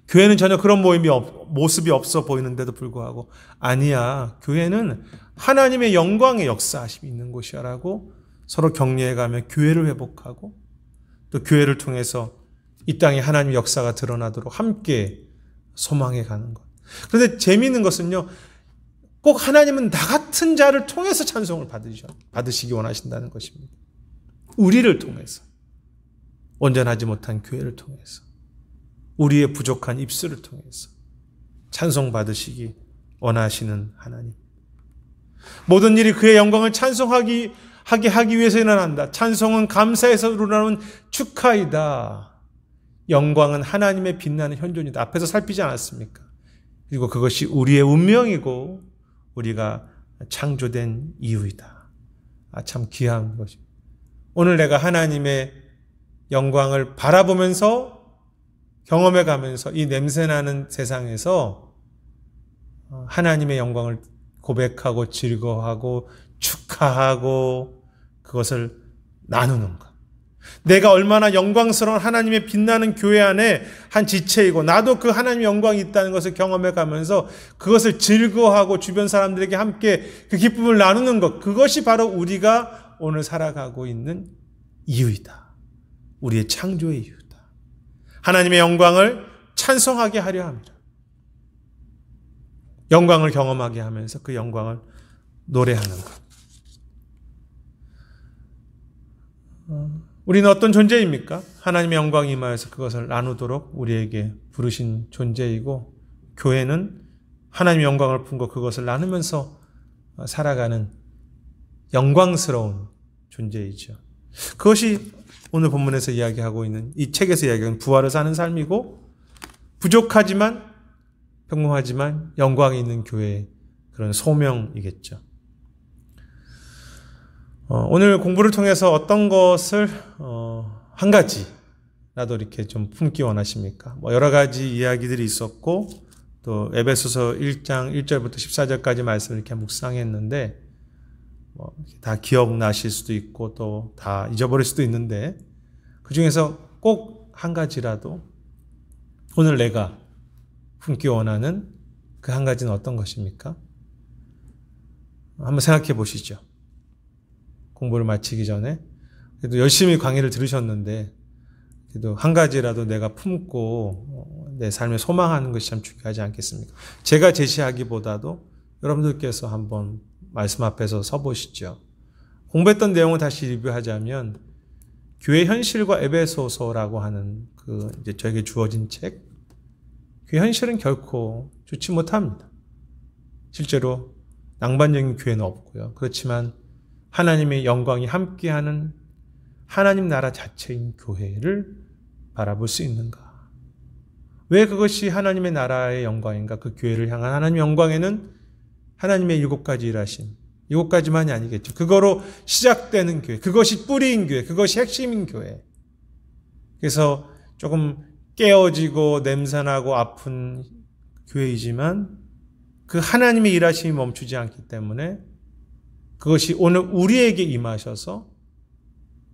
교회는 전혀 그런 모습이 없어 보이는데도 불구하고 아니야. 교회는 하나님의 영광의 역사하심이 있는 곳이야라고 서로 격려해가며 교회를 회복하고 또 교회를 통해서 이 땅에 하나님의 역사가 드러나도록 함께 소망해 가는 것. 그런데 재미있는 것은요. 꼭 하나님은 나 같은 자를 통해서 찬송을 받으시기 원하신다는 것입니다. 우리를 통해서. 온전하지 못한 교회를 통해서. 우리의 부족한 입술을 통해서 찬송 받으시기 원하시는 하나님. 모든 일이 그의 영광을 찬송하게 하기 위해서 일어난다. 찬송은 감사에서 우러나오는 축하이다. 영광은 하나님의 빛나는 현존이다. 앞에서 살피지 않았습니까? 그리고 그것이 우리의 운명이고 우리가 창조된 이유이다. 참 귀한 것입니다. 오늘 내가 하나님의 영광을 바라보면서 경험해 가면서 이 냄새나는 세상에서 하나님의 영광을 고백하고 즐거워하고 축하하고 그것을 나누는 것. 내가 얼마나 영광스러운 하나님의 빛나는 교회 안에 한 지체이고 나도 그 하나님의 영광이 있다는 것을 경험해 가면서 그것을 즐거워하고 주변 사람들에게 함께 그 기쁨을 나누는 것, 그것이 바로 우리가 오늘 살아가고 있는 이유이다. 우리의 창조의 이유다. 하나님의 영광을 찬송하게 하려 합니다. 영광을 경험하게 하면서 그 영광을 노래하는 것. 우리는 어떤 존재입니까? 하나님의 영광이 임하여서 그것을 나누도록 우리에게 부르신 존재이고, 교회는 하나님의 영광을 품고 그것을 나누면서 살아가는 영광스러운 존재이죠. 그것이 오늘 본문에서 이야기하고 있는, 이 책에서 이야기하는 부활을 사는 삶이고, 부족하지만 평범하지만 영광이 있는 교회의 그런 소명이겠죠. 오늘 공부를 통해서 어떤 것을 한 가지라도 이렇게 좀 품기 원하십니까? 여러 가지 이야기들이 있었고, 또 에베소서 1장 1절부터 14절까지 말씀을 이렇게 묵상했는데, 다 기억나실 수도 있고 또 다 잊어버릴 수도 있는데, 그 중에서 꼭 한 가지라도 오늘 내가 품기 원하는 그 한 가지는 어떤 것입니까? 한번 생각해 보시죠. 공부를 마치기 전에 그래도 열심히 강의를 들으셨는데 그래도 한 가지라도 내가 품고 내 삶에 소망하는 것이 참 중요하지 않겠습니까? 제가 제시하기보다도 여러분들께서 한번 말씀 앞에서 서보시죠. 공부했던 내용을 다시 리뷰하자면, 교회 현실과 에베소서라고 하는 그 이제 저에게 주어진 책, 교회 현실은 결코 좋지 못합니다. 실제로 낭만적인 교회는 없고요. 그렇지만 하나님의 영광이 함께하는 하나님 나라 자체인 교회를 바라볼 수 있는가? 왜 그것이 하나님의 나라의 영광인가? 그 교회를 향한 하나님의 영광에는 하나님의 7가지 일하심, 7가지만이 아니겠죠. 그거로 시작되는 교회, 그것이 뿌리인 교회, 그것이 핵심인 교회. 그래서 조금 깨어지고 냄새나고 아픈 교회이지만 그 하나님의 일하심이 멈추지 않기 때문에 그것이 오늘 우리에게 임하셔서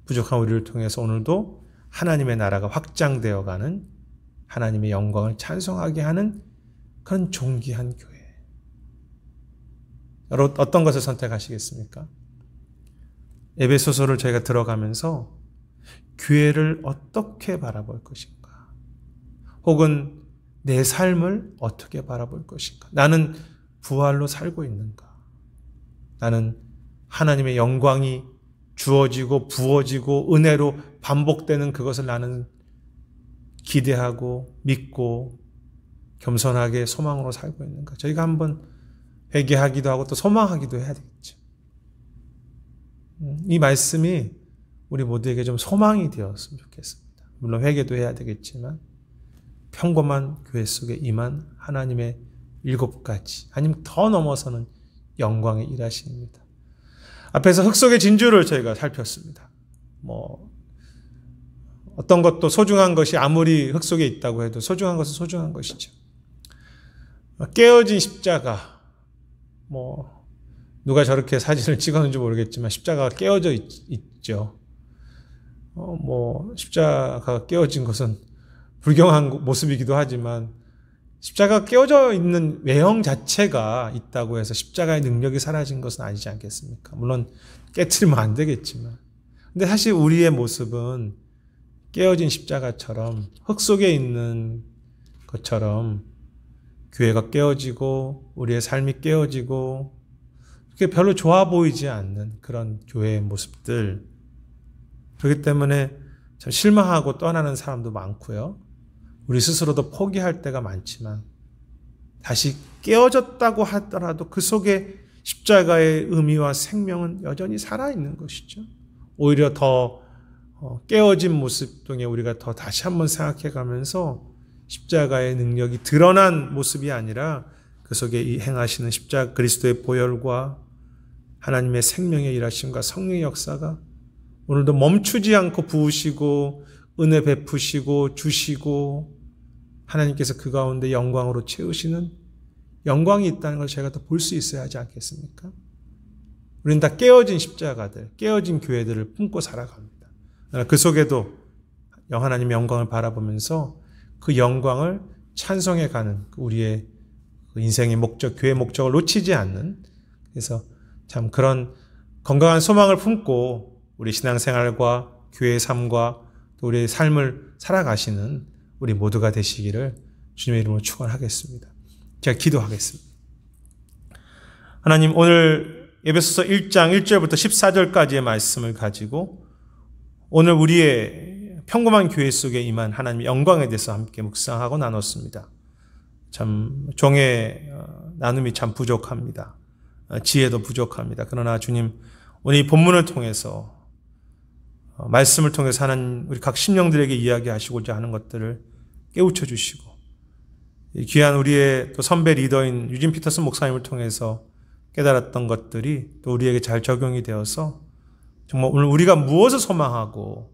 부족한 우리를 통해서 오늘도 하나님의 나라가 확장되어가는, 하나님의 영광을 찬송하게 하는 그런 존귀한 교회. 여러분 어떤 것을 선택하시겠습니까? 에베소서를 저희가 들어가면서 교회를 어떻게 바라볼 것인가? 혹은 내 삶을 어떻게 바라볼 것인가? 나는 부활로 살고 있는가? 나는 하나님의 영광이 주어지고 부어지고 은혜로 반복되는 그것을 나는 기대하고 믿고 겸손하게 소망으로 살고 있는가? 저희가 한번 회개하기도 하고 또 소망하기도 해야 되겠죠. 이 말씀이 우리 모두에게 좀 소망이 되었으면 좋겠습니다. 물론 회개도 해야 되겠지만 평범한 교회 속에 임한 하나님의 7가지, 아니면 더 넘어서는 영광의 일하심입니다. 앞에서 흙 속의 진주를 저희가 살폈습니다. 어떤 것도 소중한 것이 아무리 흙 속에 있다고 해도 소중한 것은 소중한 것이죠. 깨어진 십자가, 누가 저렇게 사진을 찍었는지 모르겠지만 십자가가 깨어져 있죠. 십자가가 깨어진 것은 불경한 모습이기도 하지만 십자가가 깨어져 있는 외형 자체가 있다고 해서 십자가의 능력이 사라진 것은 아니지 않겠습니까? 물론 깨트리면 안 되겠지만, 근데 사실 우리의 모습은 깨어진 십자가처럼 흙 속에 있는 것처럼 교회가 깨어지고 우리의 삶이 깨어지고 그게 별로 좋아 보이지 않는 그런 교회의 모습들, 그렇기 때문에 참 실망하고 떠나는 사람도 많고요. 우리 스스로도 포기할 때가 많지만 다시 깨어졌다고 하더라도 그 속에 십자가의 의미와 생명은 여전히 살아있는 것이죠. 오히려 더 깨어진 모습 등에 우리가 더 다시 한번 생각해 가면서 십자가의 능력이 드러난 모습이 아니라 그 속에 행하시는 십자가 그리스도의 보혈과 하나님의 생명의 일하심과 성령의 역사가 오늘도 멈추지 않고 부으시고 은혜 베푸시고 주시고 하나님께서 그 가운데 영광으로 채우시는 영광이 있다는 걸 저희가 더 볼 수 있어야 하지 않겠습니까? 우리는 다 깨어진 십자가들, 깨어진 교회들을 품고 살아갑니다. 그 속에도 하나님의 영광을 바라보면서 그 영광을 찬송해가는 우리의 인생의 목적, 교회의 목적을 놓치지 않는, 그래서 참 그런 건강한 소망을 품고 우리 신앙생활과 교회의 삶과 또 우리의 삶을 살아가시는 우리 모두가 되시기를 주님의 이름으로 축원하겠습니다. 제가 기도하겠습니다. 하나님, 오늘 에베소서 1장 1절부터 14절까지의 말씀을 가지고 오늘 우리의 평범한 교회 속에 임한 하나님의 영광에 대해서 함께 묵상하고 나눴습니다. 참 종의 나눔이 참 부족합니다. 지혜도 부족합니다. 그러나 주님, 오늘 이 본문을 통해서 말씀을 통해서 하나님 우리 각 심령들에게 이야기하시고자 하는 것들을 깨우쳐 주시고, 귀한 우리의 또 선배 리더인 유진 피터슨 목사님을 통해서 깨달았던 것들이 또 우리에게 잘 적용이 되어서 정말 오늘 우리가 무엇을 소망하고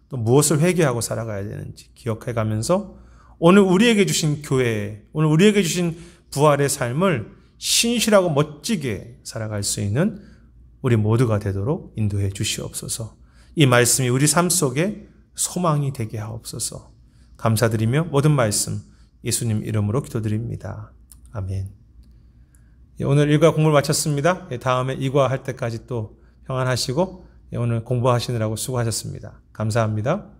또 무엇을 회개하고 살아가야 되는지 기억해가면서 오늘 우리에게 주신 교회, 오늘 우리에게 주신 부활의 삶을 신실하고 멋지게 살아갈 수 있는 우리 모두가 되도록 인도해 주시옵소서. 이 말씀이 우리 삶 속에 소망이 되게 하옵소서. 감사드리며 모든 말씀 예수님 이름으로 기도드립니다. 아멘. 오늘 1과 공부를 마쳤습니다. 다음에 2과 할 때까지 또 평안하시고 오늘 공부하시느라고 수고하셨습니다. 감사합니다.